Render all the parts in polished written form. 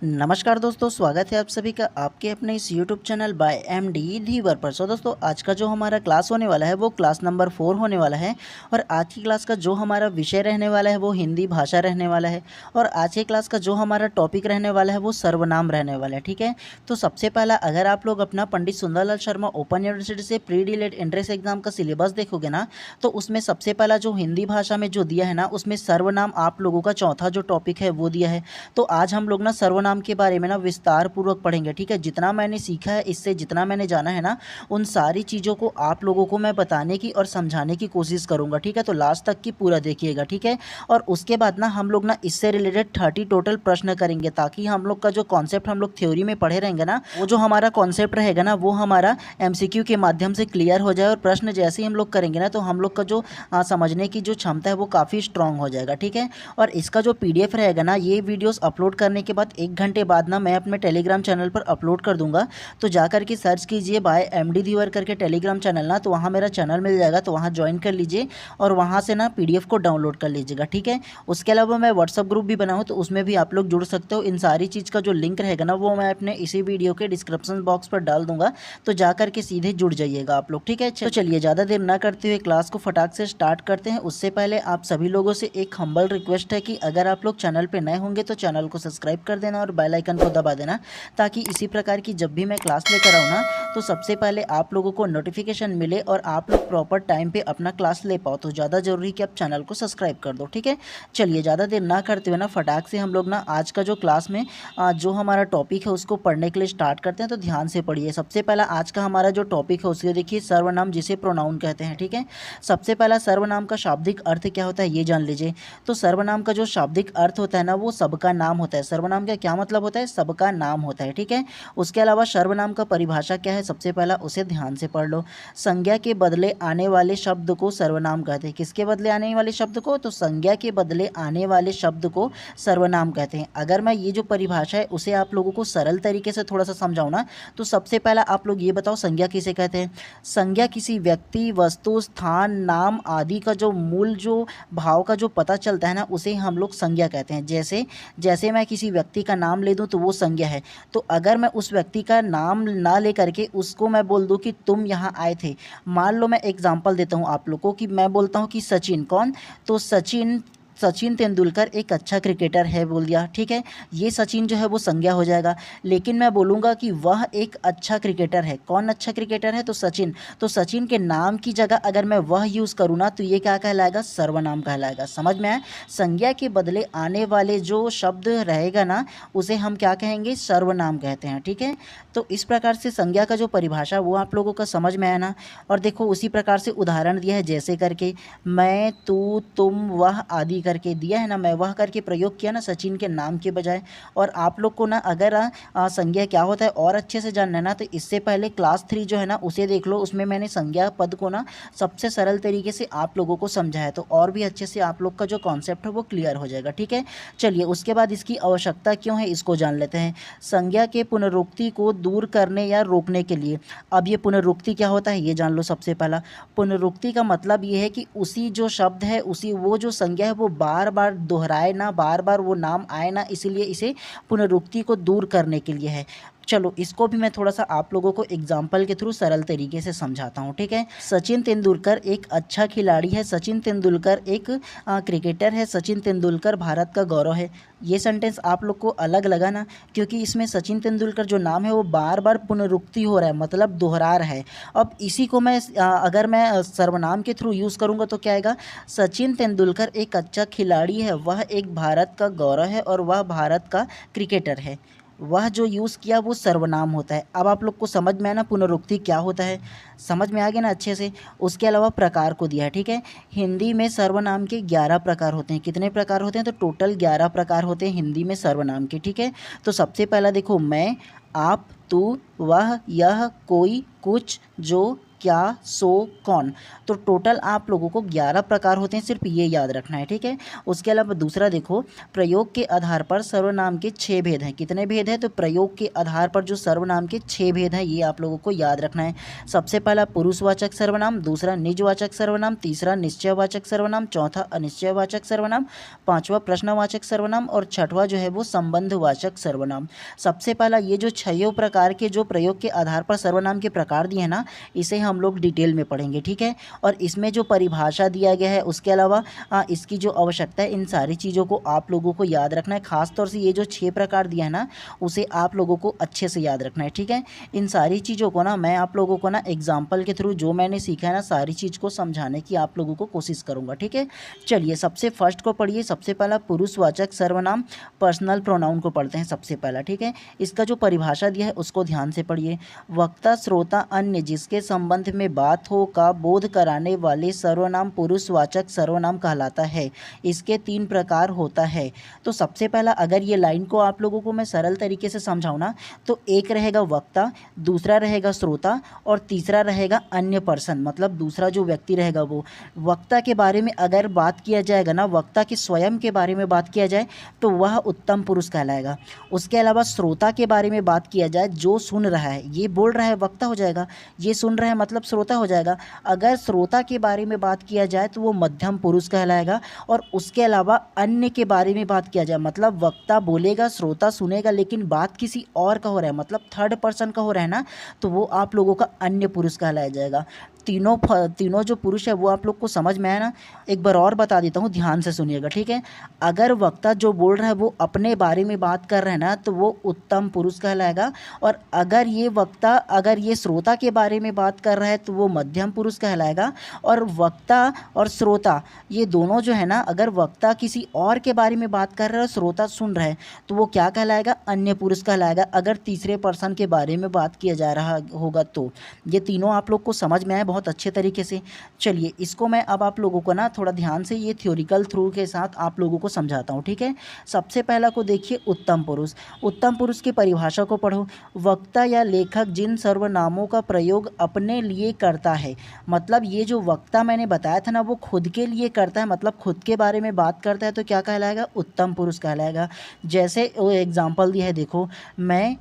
नमस्कार दोस्तों, स्वागत है आप सभी का आपके अपने इस यूट्यूब चैनल बाय एमडी धीवर पर। दोस्तों, आज का जो हमारा क्लास होने वाला है वो क्लास नंबर 4 होने वाला है। और आज की क्लास का जो हमारा विषय रहने वाला है वो हिंदी भाषा रहने वाला है। और आज की क्लास का जो हमारा टॉपिक रहने वाला है वो सर्वनाम रहने वाला है। ठीक है, तो सबसे पहला अगर आप लोग अपना पंडित सुंदरलाल शर्मा ओपन यूनिवर्सिटी से प्री डीलेट एंट्रेंस एग्जाम का सिलेबस देखोगे ना, तो उसमें सबसे पहला जो हिंदी भाषा में जो दिया है ना, उसमें सर्वनाम आप लोगों का चौथा जो टॉपिक है वो दिया है। तो आज हम लोग ना सर्वनाम के बारे में ना विस्तार पूर्वक पढ़ेंगे। ठीक है, जितना मैंने सीखा है, इससे जितना मैंने जाना है ना, उन सारी चीज़ों को आप लोगों को मैं बताने की और समझाने की कोशिश करूंगा। ठीक है, तो लास्ट तक की पूरा देखिएगा। ठीक है, और उसके बाद ना हम लोग ना इससे रिलेटेड 30 टोटल प्रश्न करेंगे, ताकि हम लोग का जो कॉन्सेप्ट हम लोग थ्योरी में पढ़े रहेंगे ना, वो जो हमारा कॉन्सेप्ट रहेगा ना, वो हमारा एमसीक्यू के माध्यम से क्लियर हो जाए। और प्रश्न जैसे ही हम लोग करेंगे ना, तो हम लोग का जो समझने की जो क्षमता है वो काफ़ी स्ट्रांग हो जाएगा। ठीक है, और इसका जो पीडीएफ रहेगा ना, ये वीडियोस अपलोड करने के बाद 1 घंटे बाद ना मैं अपने टेलीग्राम चैनल पर अपलोड कर दूंगा। तो जा करके सर्च कीजिए बाय एमडी धीवर करके टेलीग्राम चैनल ना, तो वहाँ मेरा चैनल मिल जाएगा, तो वहाँ ज्वाइन कर लीजिए और वहाँ से ना पीडीएफ को डाउनलोड कर लीजिएगा। ठीक है, उसके अलावा मैं व्हाट्सअप ग्रुप भी बना हूँ, तो उसमें भी आप लोग जुड़ सकते हो। इन सारी चीज़ का जो लिंक रहेगा ना, वो मैं अपने इसी वीडियो के डिस्क्रिप्शन बॉक्स पर डाल दूंगा, तो जा करके सीधे जुड़ जाइएगा आप लोग। ठीक है, तो चलिए ज़्यादा देर ना करते हुए क्लास को फटाक से स्टार्ट करते हैं। उससे पहले आप सभी लोगों से एक हम्बल रिक्वेस्ट है कि अगर आप लोग चैनल पर नए होंगे तो चैनल को सब्सक्राइब कर देना और बेल आइकन को दबा देना, ताकि इसी प्रकार की जब भी मैं क्लास लेकर आऊँ ना, तो सबसे पहले आप लोगों को नोटिफिकेशन मिले और आप लोग प्रॉपर टाइम पे अपना क्लास ले पाओ। तो ज़्यादा जरूरी कि आप चैनल को सब्सक्राइब कर दो। ठीक है, चलिए ज़्यादा देर ना करते हुए ना फटाक से हम लोग ना आज का जो क्लास में जो हमारा टॉपिक है उसको पढ़ने के लिए स्टार्ट करते हैं। तो ध्यान से पढ़िए। सबसे पहला आज का हमारा जो टॉपिक है उसके देखिए, सर्वनाम जिसे प्रोनाउन कहते हैं। ठीक है, सबसे पहला सर्वनाम का शाब्दिक अर्थ क्या होता है ये जान लीजिए। तो सर्वनाम का जो शाब्दिक अर्थ होता है ना, वो सबका नाम होता है। सर्वनाम का क्या मतलब होता है? सबका नाम होता है। ठीक है, उसके अलावा सर्वनाम का परिभाषा क्या है, सबसे पहला उसे ध्यान से पढ़ लो। संज्ञा के बदले आने वाले शब्द को सर्वनाम कहते हैं। किसके बदले आने वाले शब्द को? तो संज्ञा के बदले आने वाले शब्द को सर्वनाम कहते हैं। अगर मैं ये जो परिभाषा है उसे आप लोगों को सरल तरीके से थोड़ा सा समझाऊं ना, तो सबसे पहला आप लोग ये बताओ, संज्ञा किसे कहते हैं? संज्ञा किसी व्यक्ति, वस्तु, स्थान, नाम आदि का जो मूल जो भाव का जो पता चलता है ना, उसे हम लोग संज्ञा कहते हैं। जैसे जैसे मैं किसी व्यक्ति का नाम ले दूं तो वो संज्ञा है। तो अगर मैं उस व्यक्ति का नाम ना ले करके उसको मैं बोल दूं कि तुम यहाँ आए थे, मान लो मैं एग्जांपल देता हूँ आप लोगों को कि मैं बोलता हूँ कि सचिन। कौन? तो सचिन सचिन तेंदुलकर एक अच्छा क्रिकेटर है बोल दिया। ठीक है, ये सचिन जो है वो संज्ञा हो जाएगा। लेकिन मैं बोलूँगा कि वह एक अच्छा क्रिकेटर है। कौन अच्छा क्रिकेटर है? तो सचिन। तो सचिन के नाम की जगह अगर मैं वह यूज़ करूँ ना, तो ये क्या कहलाएगा? सर्वनाम कहलाएगा। समझ में आया? संज्ञा के बदले आने वाले जो शब्द रहेगा ना, उसे हम क्या कहेंगे? सर्वनाम कहते हैं। ठीक है, तो इस प्रकार से संज्ञा का जो परिभाषा वो आप लोगों का समझ में आया ना। और देखो उसी प्रकार से उदाहरण दिया है, जैसे करके मैं, तू, तुम, वह आदि करके दिया है ना। मैं वह करके प्रयोग किया ना सचिन के नाम के बजाय। और आप लोग को ना अगर संज्ञा क्या होता है और अच्छे से जानना है ना, तो इससे पहले क्लास 3 जो है ना उसे देख लो। उसमें मैंने संज्ञा पद को ना सबसे सरल तरीके से आप लोगों को समझाया, तो और भी अच्छे से आप लोग का जो कॉन्सेप्ट है वो क्लियर हो जाएगा। ठीक है, चलिए उसके बाद इसकी आवश्यकता क्यों है इसको जान लेते हैं। संज्ञा के पुनरुक्ति को दूर करने या रोकने के लिए। अब ये पुनरुक्ति क्या होता है ये जान लो। सबसे पहला पुनरुक्ति का मतलब ये है कि उसी जो शब्द है, उसी वो जो संज्ञा है वो बार बार दोहराए ना, बार बार वो नाम आए ना, इसीलिए इसे पुनरुक्ति को दूर करने के लिए है। चलो इसको भी मैं थोड़ा सा आप लोगों को एग्जाम्पल के थ्रू सरल तरीके से समझाता हूँ। ठीक है, सचिन तेंदुलकर एक अच्छा खिलाड़ी है। सचिन तेंदुलकर एक क्रिकेटर है। सचिन तेंदुलकर भारत का गौरव है। ये सेंटेंस आप लोग को अलग लगा ना, क्योंकि इसमें सचिन तेंदुलकर जो नाम है वो बार बार पुनरुक्ति हो रहा है, मतलब दोहरा रहा है। अब इसी को मैं अगर मैं सर्वनाम के थ्रू यूज़ करूँगा तो क्या आएगा? सचिन तेंदुलकर एक अच्छा खिलाड़ी है, वह एक भारत का गौरव है और वह भारत का क्रिकेटर है। वह जो यूज़ किया वो सर्वनाम होता है। अब आप लोग को समझ में आया ना पुनरुक्ति क्या होता है? समझ में आ गया ना अच्छे से। उसके अलावा प्रकार को दिया है। ठीक है, हिंदी में सर्वनाम के 11 प्रकार होते हैं। कितने प्रकार होते हैं? तो टोटल 11 प्रकार होते हैं हिंदी में सर्वनाम के। ठीक है, तो सबसे पहला देखो, मैं, आप, तू, वह, यह, कोई, कुछ, जो, क्या, सो, कौन। तो टोटल आप लोगों को 11 प्रकार होते हैं, सिर्फ ये याद रखना है, ठीक है। उसके अलावा दूसरा देखो, प्रयोग के आधार पर सर्वनाम के 6 भेद हैं। कितने भेद हैं? तो प्रयोग के आधार पर जो सर्वनाम के 6 भेद हैं, ये आप लोगों को याद रखना है। सबसे पहला पुरुषवाचक सर्वनाम, दूसरा निजवाचक सर्वनाम, तीसरा निश्चयवाचक सर्वनाम, चौथा अनिश्चयवाचक सर्वनाम, पांचवा प्रश्नवाचक सर्वनाम और छठवां जो है वो संबंधवाचक सर्वनाम। सबसे पहला ये जो 6 प्रकार के जो प्रयोग के आधार पर सर्वनाम के प्रकार दिए हैं ना, इसे हम लोग डिटेल में पढ़ेंगे, ठीक है। और इसमें जो परिभाषा दिया गया है, उसके अलावा इसकी जो आवश्यकता है, इन सारी चीज़ों को आप लोगों को याद रखना है। खासतौर से ये जो 6 प्रकार दिया है ना, उसे आप लोगों को अच्छे से याद रखना है, ठीक है। इन सारी चीज़ों को ना मैं आप लोगों को ना एग्जाम्पल के थ्रू जो मैंने सीखा है ना, सारी चीज़ को समझाने की आप लोगों को कोशिश करूँगा, ठीक है। चलिए सबसे फर्स्ट को पढ़िए। सबसे पहला पुरुषवाचक सर्वनाम पर्सनल प्रोनाउन को पढ़ते हैं सबसे पहला, ठीक है। इसका जो परिभाषा दिया है उसको ध्यान से पढ़िए। वक्ता, श्रोता, अन्य जिसके संबंध में बात हो का बोध कराने वाले सर्वनाम पुरुषवाचक सर्वनाम कहलाता है। इसके 3 प्रकार होता है। तो सबसे पहला अगर ये लाइन को आप लोगों को मैं सरल तरीके से समझाऊँ ना, तो एक रहेगा वक्ता, दूसरा रहेगा श्रोता और तीसरा रहेगा अन्य पर्सन, मतलब दूसरा जो व्यक्ति रहेगा वो। वक्ता के बारे में अगर बात किया जाएगा ना, वक्ता के स्वयं के बारे में बात किया जाए तो वह उत्तम पुरुष कहलाएगा। उसके अलावा श्रोता के बारे में बात किया जाए, जो सुन रहा है, ये बोल रहा है वक्ता हो जाएगा, ये सुन रहा है मतलब श्रोता हो जाएगा। अगर श्रोता के बारे में बात किया जाए तो वो मध्यम पुरुष कहलाएगा। और उसके अलावा अन्य के बारे में बात किया जाए, मतलब वक्ता बोलेगा, श्रोता सुनेगा, लेकिन बात किसी और का हो रहा है, मतलब थर्ड पर्सन का हो रहा है ना, तो वो आप लोगों का अन्य पुरुष कहलाया जाएगा। तीनों जो पुरुष है वो आप लोग को समझ में आया ना। एक बार और बता देता हूँ, ध्यान से सुनिएगा, ठीक है। अगर वक्ता जो बोल रहा है वो अपने बारे में बात कर रहा है ना, तो वो उत्तम पुरुष कहलाएगा। और अगर ये श्रोता के बारे में बात कर रहा है तो वो मध्यम पुरुष कहलाएगा। और वक्ता और श्रोता ये दोनों जो है ना, अगर वक्ता किसी और के बारे में बात कर रहा है और श्रोता सुन रहा है तो वो क्या कहलाएगा? अन्य पुरुष कहलाएगा, अगर तीसरे पर्सन के बारे में बात किया जा रहा होगा तो। ये तीनों आप लोग को समझ में आए बहुत अच्छे तरीके से। चलिए इसको मैं अब आप लोगों को ना थोड़ा ध्यान से ये थ्योरिकल थ्रू के साथ आप लोगों को समझाता हूँ, ठीक है। सबसे पहला को देखिए, उत्तम पुरुष। उत्तम पुरुष की परिभाषा को पढ़ो। वक्ता या लेखक जिन सर्वनामों का प्रयोग अपने लिए करता है, मतलब ये जो वक्ता मैंने बताया था ना, वो खुद के लिए करता है, मतलब खुद के बारे में बात करता है, तो क्या कहलाएगा? उत्तम पुरुष कहलाएगा। जैसे वो एग्जाम्पल दिया है, देखो, मैं,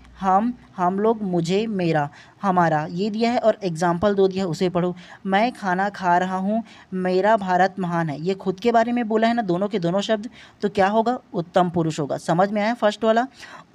हम लोग, मुझे, मेरा, हमारा, ये दिया है। और एग्जाम्पल 2 दिया है, उसे पढ़ो। मैं खाना खा रहा हूँ, मेरा भारत महान है। ये खुद के बारे में बोला है ना, दोनों के दोनों शब्द, तो क्या होगा? उत्तम पुरुष होगा। समझ में आया फर्स्ट वाला।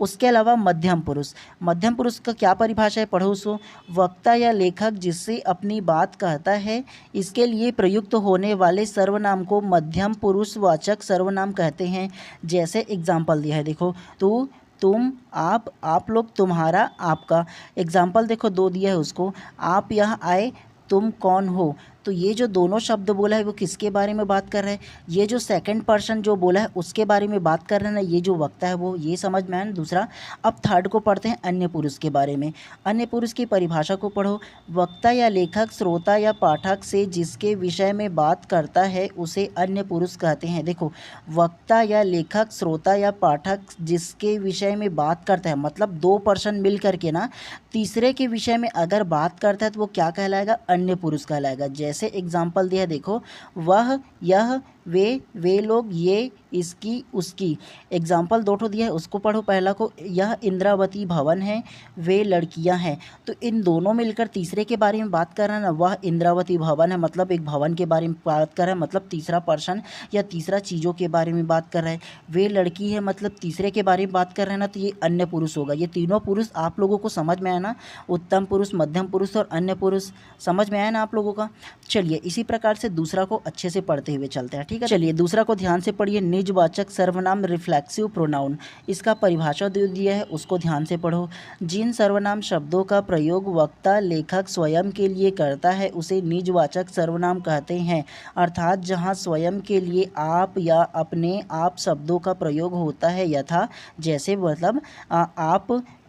उसके अलावा मध्यम पुरुष। मध्यम पुरुष का क्या परिभाषा है, पढ़ो उसको। वक्ता या लेखक जिससे अपनी बात कहता है, इसके लिए प्रयुक्त होने वाले सर्वनाम को मध्यम पुरुषवाचक सर्वनाम कहते हैं। जैसे एग्जाम्पल दिया है, देखो, तू, तुम, आप लोग, तुम्हारा, आपका। एग्जाम्पल देखो 2 दिया है उसको। आप यहाँ आए, तुम कौन हो। तो ये जो दोनों शब्द बोला है वो किसके बारे में बात कर रहा है? ये जो सेकंड पर्सन जो बोला है उसके बारे में बात कर रहे हैं ना, ये जो वक्ता है वो। ये समझ में आया ना दूसरा। अब थर्ड को पढ़ते हैं, अन्य पुरुष के बारे में। अन्य पुरुष की परिभाषा को पढ़ो। वक्ता या लेखक श्रोता या पाठक से जिसके विषय में बात करता है उसे अन्य पुरुष कहते हैं। देखो, वक्ता या लेखक श्रोता या पाठक जिसके विषय में बात करता है, मतलब 2 पर्सन मिल करके ना तीसरे के विषय में अगर बात करता है तो वो क्या कहलाएगा? अन्य पुरुष कहलाएगा। जैसे एग्जाम्पल दिया है, देखो, वह, यह, वे लोग, ये, इसकी, उसकी। एग्जाम्पल 2 दिया है, उसको पढ़ो। पहला को, यह इंद्रावती भवन है, वे लड़कियां हैं। तो इन दोनों मिलकर तीसरे के बारे में बात कर रहा है ना, वह इंद्रावती भवन है, मतलब एक भवन के बारे में बात कर रहा है, मतलब तीसरा पर्सन या तीसरा चीज़ों के बारे में बात कर रहा है। वे लड़की है, मतलब तीसरे के बारे में बात कर रहे हैं ना, तो ये अन्य पुरुष होगा। ये तीनों पुरुष आप लोगों को समझ में आया ना, उत्तम पुरुष, मध्यम पुरुष और अन्य पुरुष। समझ में आया ना आप लोगों का। चलिए इसी प्रकार से दूसरा को अच्छे से पढ़ते हुए चलते हैं, ठीक है। चलिए दूसरा को ध्यान से पढ़िए। निजवाचक सर्वनाम रिफ्लेक्सिव प्रोनाउन। इसका परिभाषा दे दिया है, उसको ध्यान से पढ़ो। जिन सर्वनाम शब्दों का प्रयोग वक्ता लेखक स्वयं के लिए करता है उसे निजवाचक सर्वनाम कहते हैं। अर्थात जहाँ स्वयं के लिए आप या अपने आप शब्दों का प्रयोग होता है, यथा, जैसे, मतलब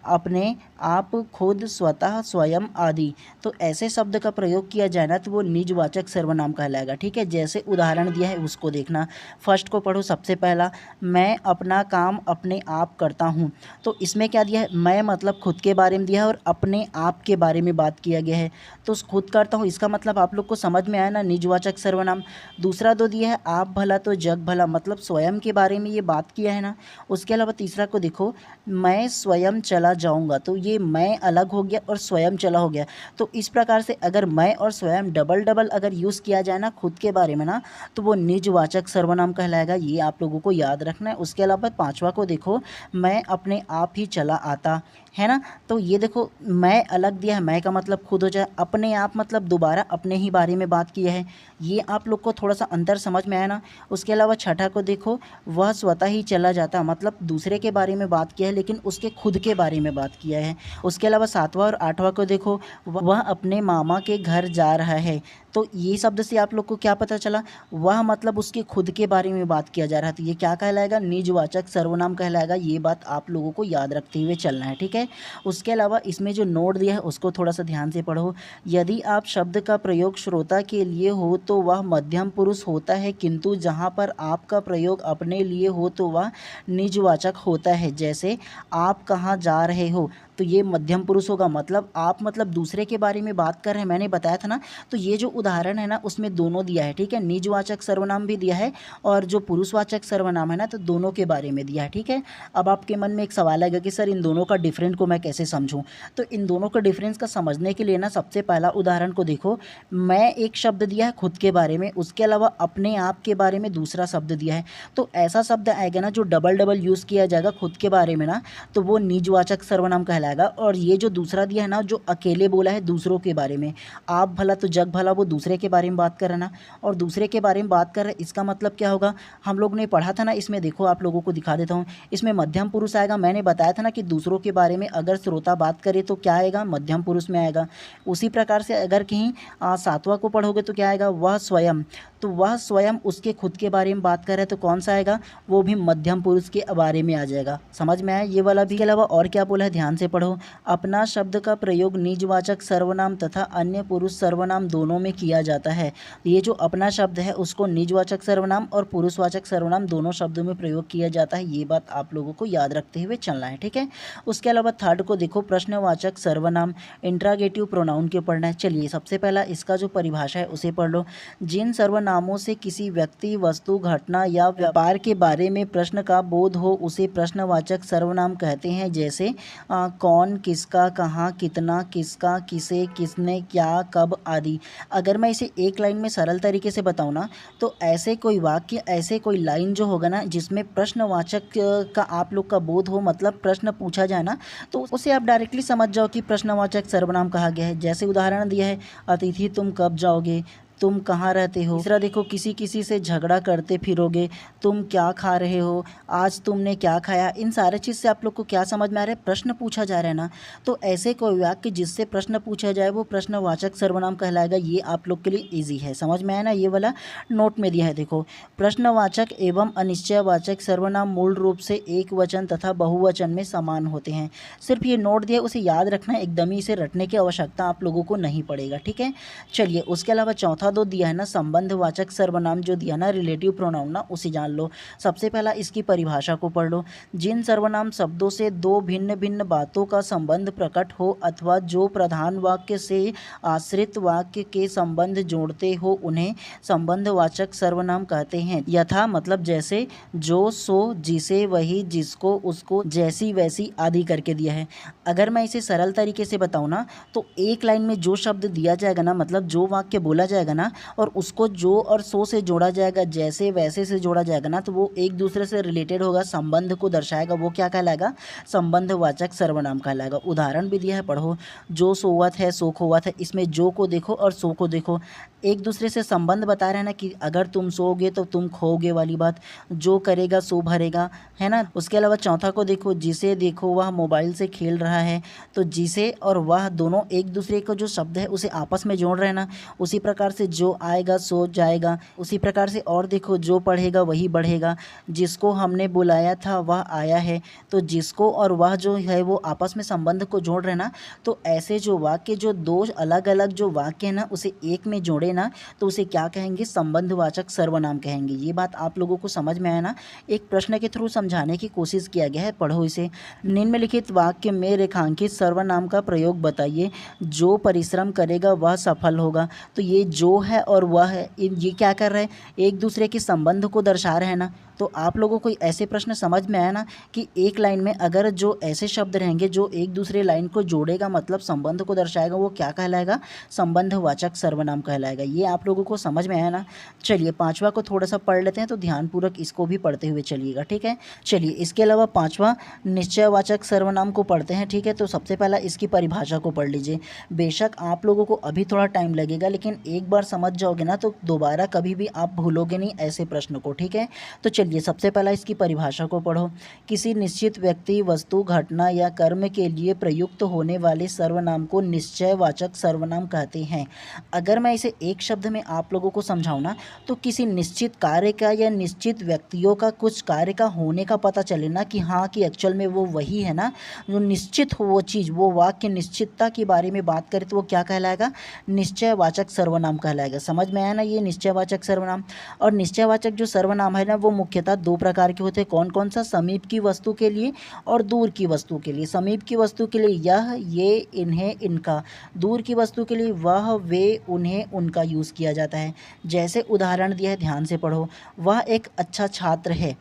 अपने, आप, खुद, स्वतः, स्वयं आदि। तो ऐसे शब्द का प्रयोग किया जाए ना तो वो निजवाचक सर्वनाम कहलाएगा। ठीक है, जैसे उदाहरण दिया है उसको देखना। फर्स्ट को पढ़ो। सबसे पहला, मैं अपना काम अपने आप करता हूँ। तो इसमें क्या दिया है, मैं मतलब खुद के बारे में दिया है और अपने आप के बारे में बात किया गया है। तो खुद करता हूँ इसका मतलब आप लोग को समझ में आया ना, निजवाचक सर्वनाम। दूसरा दो दिया है, आप भला तो जग भला, मतलब स्वयं के बारे में ये बात किया है ना। उसके अलावा तीसरा को देखो, मैं स्वयं चला जाऊंगा। तो ये मैं अलग हो गया और स्वयं चला हो गया। तो इस प्रकार से अगर मैं और स्वयं डबल डबल अगर यूज़ किया जाए ना खुद के बारे में ना, तो वो निजवाचक सर्वनाम कहलाएगा। ये आप लोगों को याद रखना है। उसके अलावा पांचवा को देखो, मैं अपने आप ही चला आता है ना। तो ये देखो, मैं अलग दिया है, मैं का मतलब खुद हो जाए, अपने आप मतलब दोबारा अपने ही बारे में बात किया है। ये आप लोग को थोड़ा सा अंतर समझ में आया ना। उसके अलावा छठा को देखो, वह स्वतः ही चला जाता, मतलब दूसरे के बारे में बात किया है लेकिन उसके खुद के बारे में बात किया है। उसके अलावा सातवां और आठवां को देखो, वह अपने मामा के घर जा रहा है। तो ये शब्द से आप लोग को क्या पता चला, वह मतलब उसके खुद के बारे में बात किया जा रहा है। तो ये क्या कहलाएगा, निजवाचक सर्वनाम कहलाएगा। ये बात आप लोगों को याद रखते हुए चलना है। ठीक है, उसके अलावा इसमें जो नोट दिया है उसको थोड़ा सा ध्यान से पढ़ो। यदि आप शब्द का प्रयोग श्रोता के लिए हो तो वह मध्यम पुरुष होता है, किंतु जहाँ पर आपका प्रयोग अपने लिए हो तो वह निजवाचक होता है। जैसे आप कहाँ जा रहे हो, तो ये मध्यम पुरुष होगा, मतलब आप मतलब दूसरे के बारे में बात कर रहे हैं, मैंने बताया था ना। तो ये जो उदाहरण है ना उसमें दोनों दिया है। ठीक है, निजवाचक सर्वनाम भी दिया है और जो पुरुषवाचक सर्वनाम है ना तो दोनों के बारे में दिया है। ठीक है, अब आपके मन में एक सवाल आएगा कि सर इन दोनों का डिफरेंस को मैं कैसे समझूं। तो इन दोनों का डिफरेंस का समझने के लिए ना सबसे पहला उदाहरण को देखो, मैं एक शब्द दिया है खुद के बारे में, उसके अलावा अपने आप के बारे में दूसरा शब्द दिया है। तो ऐसा शब्द आएगा ना जो डबल डबल यूज़ किया जाएगा खुद के बारे में ना, तो वो निजवाचक सर्वनाम कहलाएगा। और ये जो दूसरा दिया है ना जो अकेले बोला है दूसरों के बारे में, आप भला तो जग भला, वो दूसरे के बारे में बात कर रहे ना, और दूसरे के बारे में बात कर रहे, इसका मतलब क्या होगा, हम लोग ने पढ़ा था ना। इसमें देखो आप लोगों को दिखा देता हूँ, इसमें मध्यम पुरुष आएगा। मैंने बताया था ना कि दूसरों के बारे में अगर श्रोता बात करे तो क्या आएगा, मध्यम पुरुष में आएगा। उसी प्रकार से अगर कहीं सातवां को पढ़ोगे तो क्या आएगा, वह स्वयं। तो वह स्वयं उसके खुद के बारे में बात कर रहे हैं, तो कौन सा आएगा, वो भी मध्यम पुरुष के बारे में आ जाएगा। समझ में आया ये वाला भी। के अलावा और क्या बोला है, ध्यान से पढ़ो। अपना शब्द का प्रयोग निजवाचक सर्वनाम तथा अन्य पुरुष सर्वनाम दोनों में किया जाता है। ये जो अपना शब्द है उसको निजवाचक सर्वनाम और पुरुषवाचक सर्वनाम दोनों शब्दों में प्रयोग किया जाता है। ये बात आप लोगों को याद रखते हुए चलना है। ठीक है, उसके अलावा थर्ड को देखो, प्रश्नवाचक सर्वनाम, इंट्रागेटिव प्रोनाउन के पढ़ना है। चलिए सबसे पहला इसका जो परिभाषा है उसे पढ़ लो। जिन सर्वनामों से किसी व्यक्ति, वस्तु, घटना या व्यापार के बारे में प्रश्न का बोध हो उसे प्रश्नवाचक सर्वनाम कहते हैं। जैसे कौन, किसका, कहाँ, कितना, किसका, किसे, किसने, क्या, कब आदि। अगर मैं इसे एक लाइन में सरल तरीके से बताऊँ ना, तो ऐसे कोई वाक्य, ऐसे कोई लाइन जो होगा ना जिसमें प्रश्नवाचक का आप लोग का बोध हो, मतलब प्रश्न पूछा जाए ना, तो उसे आप डायरेक्टली समझ जाओ कि प्रश्नवाचक सर्वनाम कहा गया है। जैसे उदाहरण दिया है, अतिथि तुम कब जाओगे, तुम कहाँ रहते हो। तीसरा देखो, किसी किसी से झगड़ा करते फिरोगे, तुम क्या खा रहे हो, आज तुमने क्या खाया। इन सारे चीज़ से आप लोग को क्या समझ में आ रहा है, प्रश्न पूछा जा रहा है ना। तो ऐसे कोई वाक्य जिससे प्रश्न पूछा जाए वो प्रश्नवाचक सर्वनाम कहलाएगा। ये आप लोग के लिए ईजी है, समझ में आया ना। ये वाला नोट में दिया है देखो, प्रश्नवाचक एवं अनिश्चयवाचक सर्वनाम मूल रूप से एक वचन तथा बहुवचन में समान होते हैं। सिर्फ ये नोट दिया, उसे याद रखना है, एकदम ही इसे रटने की आवश्यकता आप लोगों को नहीं पड़ेगा। ठीक है, चलिए उसके अलावा चौथा दो दिया है ना संबंधवाचक सर्वनाम, जो दिया ना रिलेटिव प्रोनाउन ना, उसे जान लो। सबसे पहला इसकी परिभाषा को पढ़ लो। जिन सर्वनाम शब्दों से दो भिन्न भिन्न बातों का संबंध प्रकट हो अथवा जो प्रधान वाक्य से आश्रित वाक्य के संबंध जोड़ते हो उन्हें संबंधवाचक सर्वनाम कहते हैं। यथा मतलब जैसे, जो, सो, जिसे, वही, जिसको, उसको, जैसी, वैसी आदि करके दिया है। अगर मैं इसे सरल तरीके से बताऊँ ना, तो एक लाइन में जो शब्द दिया जाएगा ना, मतलब जो वाक्य बोला जाएगा ना, और उसको जो और सो से जोड़ा जाएगा, जैसे वैसे से जोड़ा जाएगा ना, तो वो एक दूसरे से रिलेटेड होगा, संबंध को दर्शाएगा। वो क्या कहलाएगा, संबंधवाचक सर्वनाम कहलाएगा। उदाहरण भी दिया है, पढ़ो। जो सोवत है सो खोवत है। इसमें जो को देखो और सो को देखो, एक दूसरे से संबंध बता रहे हैं ना, कि अगर तुम सोओगे तो तुम खोओगे वाली बात। जो करेगा सो भरेगा, है ना। उसके अलावा चौथा को देखो, जिसे देखो वह मोबाइल से खेल रहा है। तो जिसे और वह दोनों एक दूसरे को जो शब्द है उसे आपस में जोड़ रहे हैं ना। उसी प्रकार से से जो आएगा सो जाएगा, उसी प्रकार से और देखो जो पढ़ेगा वही बढ़ेगा, जिसको हमने बुलाया था वह आया है। तो जिसको और वह जो है वो आपस में संबंध को जोड़ रहे ना, तो ऐसे जो वाक्य जो दो अलग अलग जो वाक्य है ना उसे एक में जोड़े ना, तो उसे क्या कहेंगे, संबंधवाचक सर्वनाम कहेंगे। ये बात आप लोगों को समझ में आया ना। एक प्रश्न के थ्रू समझाने की कोशिश किया गया है, पढ़ो इसे। निम्नलिखित वाक्य में रेखांकित सर्वनाम का प्रयोग बताइए। जो परिश्रम करेगा वह सफल होगा। तो ये जो है और वह है, ये क्या कर रहे हैं, एक दूसरे के संबंध को दर्शा रहे हैं ना। तो आप लोगों को ऐसे प्रश्न समझ में आया ना कि एक लाइन में अगर जो ऐसे शब्द रहेंगे जो एक दूसरे लाइन को जोड़ेगा, मतलब संबंध को दर्शाएगा, वो क्या कहलाएगा, संबंधवाचक सर्वनाम कहलाएगा। ये आप लोगों को समझ में आया ना। चलिए पांचवा को थोड़ा सा पढ़ लेते हैं, तो ध्यानपूर्वक इसको भी पढ़ते हुए चलिएगा, ठीक है। चलिए इसके अलावा पांचवा निश्चयवाचक सर्वनाम को पढ़ते हैं, ठीक है। तो सबसे पहला इसकी परिभाषा को पढ़ लीजिए। बेशक आप लोगों को अभी थोड़ा टाइम लगेगा, लेकिन एक बार समझ जाओगे ना तो दोबारा कभी भी आप भूलोगे नहीं ऐसे प्रश्न को, ठीक है। तो चलिए सबसे पहला इसकी परिभाषा को पढ़ो। किसी निश्चित व्यक्ति, वस्तु, घटना या कर्म के लिए प्रयुक्त होने वाले सर्वनाम को निश्चयवाचक सर्वनाम कहते हैं। अगर मैं इसे एक शब्द में आप लोगों को समझाऊं ना, तो किसी निश्चित कार्य का या निश्चित व्यक्तियों का कुछ कार्य का होने का पता चले ना कि हाँ कि एक्चुअल में वो वही है ना, जो निश्चित हो वो चीज़, वो वाक्य निश्चितता के बारे में बात करें तो वो क्या कहलाएगा, निश्चयवाचक सर्वनाम कहलाएगा। समझ में आया ना ये निश्चयवाचक सर्वनाम। और निश्चयवाचक जो सर्वनाम है ना वो मुख्यतः दो प्रकार के होते हैं। कौन कौन सा, समीप की वस्तु के लिए और दूर की वस्तु के लिए। समीप की वस्तु के लिए यह, ये, इन्हें, इनका। दूर की वस्तु के लिए वह, वे, उन्हें, उनका यूज़ किया जाता है। जैसे उदाहरण दिया है, ध्यान से पढ़ो। वह एक अच्छा छात्र है।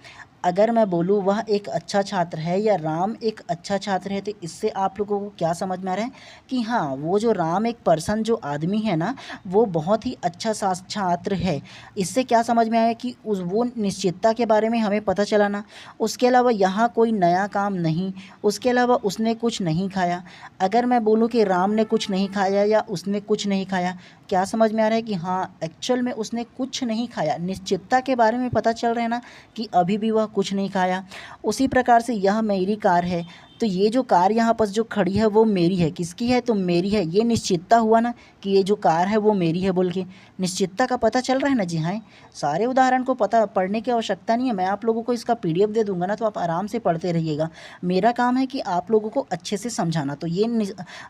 अगर मैं बोलूँ वह एक अच्छा छात्र है या राम एक अच्छा छात्र है, तो इससे आप लोगों को क्या समझ में आ रहा है कि हाँ वो जो राम एक पर्सन, जो आदमी है ना, वो बहुत ही अच्छा छात्र है। इससे क्या समझ में आया कि वो निश्चितता के बारे में हमें पता चला ना। उसके अलावा यहाँ कोई नया काम नहीं, उसके अलावा उसने कुछ नहीं खाया। अगर मैं बोलूँ कि राम ने कुछ नहीं खाया या उसने कुछ नहीं खाया, क्या समझ में आ रहा है कि हाँ एक्चुअल में उसने कुछ नहीं खाया। निश्चितता के बारे में पता चल रहा है ना कि अभी भी वह कुछ नहीं खाया। उसी प्रकार से यह मेरी कार है, तो ये जो कार यहाँ पर जो खड़ी है वो मेरी है। किसकी है, तो मेरी है। ये निश्चितता हुआ ना कि ये जो कार है वो मेरी है बोल के, निश्चितता का पता चल रहा है ना। जी हाँ, सारे उदाहरण को पता पढ़ने की आवश्यकता नहीं है। मैं आप लोगों को इसका PDF दे दूंगा ना, तो आप आराम से पढ़ते रहिएगा। मेरा काम है कि आप लोगों को अच्छे से समझाना। तो ये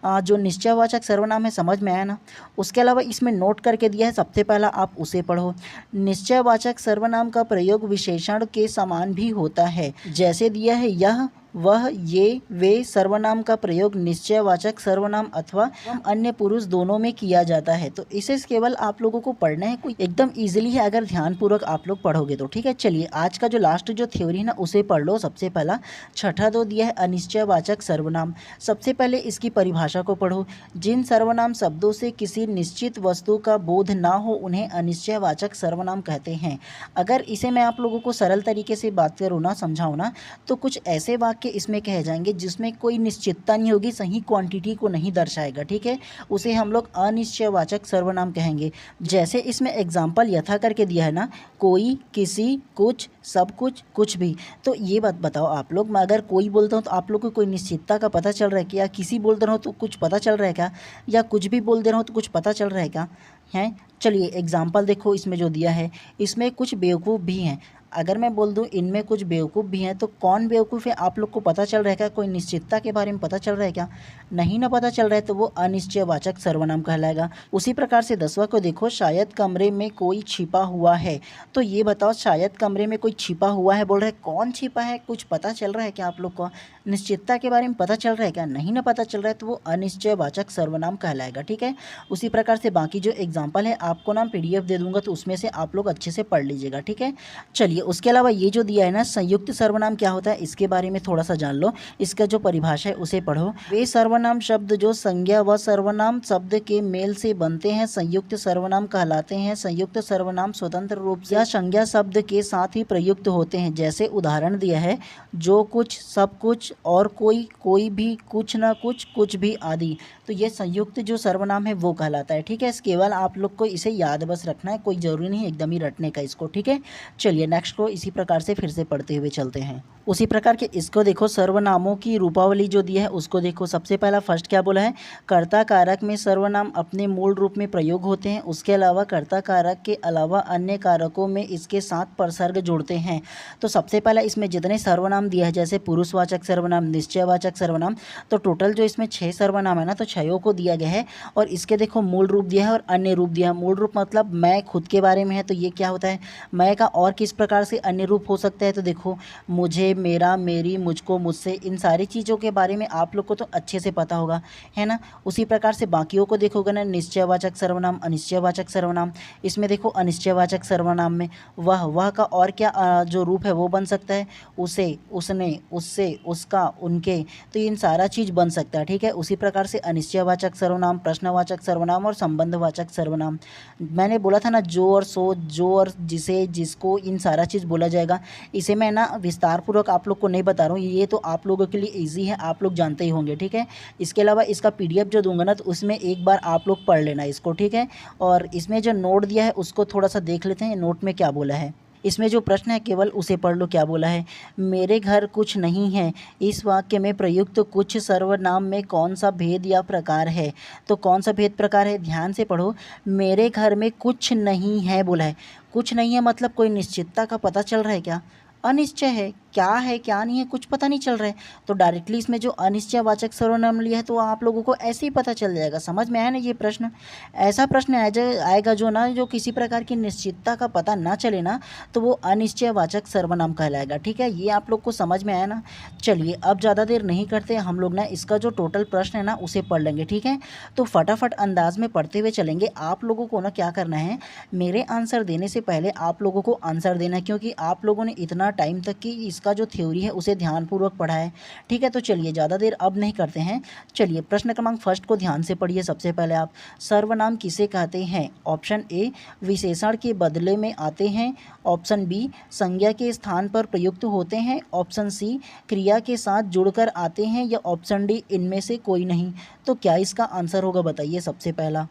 जो निश्चयवाचक सर्वनाम है, समझ में आया ना। उसके अलावा इसमें नोट करके दिया है, सबसे पहला आप उसे पढ़ो। निश्चयवाचक सर्वनाम का प्रयोग विशेषण के समान भी होता है। जैसे दिया है यह, वह, ये, वे सर्वनाम का प्रयोग निश्चयवाचक सर्वनाम अथवा अन्य पुरुष दोनों में किया जाता है। तो इसे केवल आप लोगों को पढ़ना है, कोई एकदम इजीली है अगर ध्यानपूर्वक आप लोग पढ़ोगे तो, ठीक है। चलिए आज का जो लास्ट जो थ्योरी है ना उसे पढ़ लो। सबसे पहला छठा दो दिया है अनिश्चयवाचक सर्वनाम। सबसे पहले इसकी परिभाषा को पढ़ो। जिन सर्वनाम शब्दों से किसी निश्चित वस्तु का बोध ना हो उन्हें अनिश्चयवाचक सर्वनाम कहते हैं। अगर इसे मैं आप लोगों को सरल तरीके से बात करूँ ना, समझाऊँ ना, तो कुछ ऐसे वाक्य इसमें कहे जाएंगे जिसमें कोई निश्चितता नहीं होगी, सही क्वांटिटी को नहीं दर्शाएगा, ठीक है। उसे हम लोग अनिश्चयवाचक सर्वनाम कहेंगे। जैसे इसमें एग्जाम्पल यथा करके दिया है ना, कोई, किसी, कुछ, सब कुछ, कुछ भी। तो ये बात बताओ आप लोग, मैं अगर कोई बोलता हूँ तो आप लोग को कोई निश्चितता का पता चल रहा है क्या, किसी बोल रहा हूँ तो कुछ पता चल रहा है क्या, या कुछ भी बोल दे रहा हूँ तो कुछ पता चल रहा है क्या है। चलिए एग्जाम्पल देखो इसमें जो दिया है, इसमें कुछ बेवकूफ़ भी हैं। अगर मैं बोल दूं इनमें कुछ बेवकूफ़ भी हैं, तो कौन बेवकूफ़ है आप लोग को पता चल रहा है क्या, कोई निश्चितता के बारे में पता चल रहा है क्या, नहीं ना पता चल रहा है, तो वो अनिश्चयवाचक सर्वनाम कहलाएगा। उसी प्रकार से 10वां को देखो, शायद कमरे में कोई छिपा हुआ है। तो ये बताओ शायद कमरे में कोई छिपा हुआ है बोल रहे हैं, कौन छिपा है, कुछ पता चल रहा है क्या आप लोग को, निश्चितता के बारे में पता चल रहा है क्या, नहीं ना पता चल रहा है, तो वो अनिश्चयवाचक सर्वनाम कहलाएगा, ठीक है। उसी प्रकार से बाकी जो एग्जाम्पल है आपको ना PDF दे दूंगा, तो उसमें से आप लोग अच्छे से पढ़ लीजिएगा, ठीक है। चलिए उसके अलावा ये जो दिया है ना संयुक्त सर्वनाम क्या होता है, इसके बारे में थोड़ा सा जान लो। इसका जो परिभाषा है उसे पढ़ो। वे सर्वनाम शब्द जो संज्ञा व सर्वनाम शब्द के मेल से बनते हैं संयुक्त सर्वनाम कहलाते हैं। संयुक्त सर्वनाम स्वतंत्र रूप से या संज्ञा शब्द के साथ ही प्रयुक्त होते हैं। जैसे उदाहरण दिया है, जो कुछ, सब कुछ, और कोई, कोई भी, कुछ न कुछ, कुछ भी आदि। तो ये संयुक्त जो सर्वनाम है वो कहलाता है, ठीक है। केवल आप लोग को इसे याद बस रखना है, कोई ज़रूरी नहीं एकदम ही रटने का इसको, ठीक है। चलिए नेक्स्ट नेक्स्ट को इसी प्रकार से फिर से पढ़ते हुए चलते हैं। उसी प्रकार के इसको देखो, सर्वनामों की रूपावली जो दी है उसको देखो। सबसे पहला फर्स्ट क्या बोला है, कर्ता कारक में सर्वनाम अपने मूल रूप में प्रयोग होते हैं, उसके अलावा कर्ता कारक के अलावा अन्य कारकों में इसके साथ प्रसर्ग जोड़ते हैं। तो सबसे पहला इसमें जितने सर्वनाम दिया है, जैसे पुरुषवाचक सर्वनाम, निश्चयवाचक सर्वनाम, तो टोटल जो इसमें 6 सर्वनाम है ना, तो 6 को दिया गया है। और इसके देखो मूल रूप दिया है और अन्य रूप दिया है। मूल रूप मतलब मैं खुद के बारे में है, तो ये क्या होता है, मैं का और किस प्रकार से अन्य रूप हो सकता है, तो देखो मुझे, मेरा, मेरी, मुझको, मुझसे, इन सारी चीज़ों के बारे में आप लोग को तो अच्छे से पता होगा, है ना। उसी प्रकार से बाकियों को देखोगे ना, निश्चयवाचक सर्वनाम, अनिश्चयवाचक सर्वनाम। इसमें देखो अनिश्चयवाचक सर्वनाम में वह का और क्या जो रूप है वो बन सकता है, उसे, उसने, उससे, उसका, उनके, तो इन सारा चीज़ बन सकता है, ठीक है। उसी प्रकार से अनिश्चयवाचक सर्वनाम, प्रश्नवाचक सर्वनाम और संबंधवाचक सर्वनाम। मैंने बोला था ना, जो और सो, जो और जिसे, जिसको, इन सारा चीज़ बोला जाएगा। इसे मैं ना विस्तार पूर्वक आप लोग को नहीं बता रहा हूँ, ये तो आप लोगों के लिए ईजी है, आप लोग जानते ही होंगे, ठीक है। इसके अलावा इसका PDF जो दूंगा ना, तो उसमें एक बार आप लोग पढ़ लेना इसको, ठीक है। और इसमें जो नोट दिया है उसको थोड़ा सा देख लेते हैं, नोट में क्या बोला है। इसमें जो प्रश्न है केवल उसे पढ़ लो, क्या बोला है। मेरे घर कुछ नहीं है, इस वाक्य में प्रयुक्त तो कुछ सर्वनाम में कौन सा भेद या प्रकार है। तो कौन सा भेद प्रकार है, ध्यान से पढ़ो। मेरे घर में कुछ नहीं है बोला है, कुछ नहीं है मतलब कोई निश्चितता का पता चल रहा है क्या, अनिश्चय है क्या नहीं है, कुछ पता नहीं चल रहा है। तो डायरेक्टली इसमें जो अनिश्चयवाचक सर्वनाम लिया है तो आप लोगों को ऐसे ही पता चल जाएगा। समझ में आया ना ये प्रश्न। ऐसा प्रश्न आएगा जो ना, जो किसी प्रकार की निश्चितता का पता ना चले ना, तो वो अनिश्चयवाचक सर्वनाम कहलाएगा, ठीक है। ये आप लोग को समझ में आया ना। चलिए अब ज़्यादा देर नहीं करते, हम लोग ना इसका जो टोटल प्रश्न है ना उसे पढ़ लेंगे, ठीक है। तो फटाफट अंदाज में पढ़ते हुए चलेंगे। आप लोगों को ना क्या करना है, मेरे आंसर देने से पहले आप लोगों को आंसर देना है, क्योंकि आप लोगों ने इतना टाइम तक की इसका जो थ्योरी है उसे ध्यानपूर्वक पढ़ा है, ठीक है। तो चलिए ज़्यादा देर अब नहीं करते हैं। चलिए प्रश्न क्रमांक फर्स्ट को ध्यान से पढ़िए। सबसे पहले आप, सर्वनाम किसे कहते हैं। ऑप्शन ए, विशेषण के बदले में आते हैं। ऑप्शन बी, संज्ञा के स्थान पर प्रयुक्त होते हैं। ऑप्शन सी, क्रिया के साथ जुड़कर आते हैं। या ऑप्शन डी, इनमें से कोई नहीं। तो क्या इसका आंसर होगा बताइए सबसे पहला।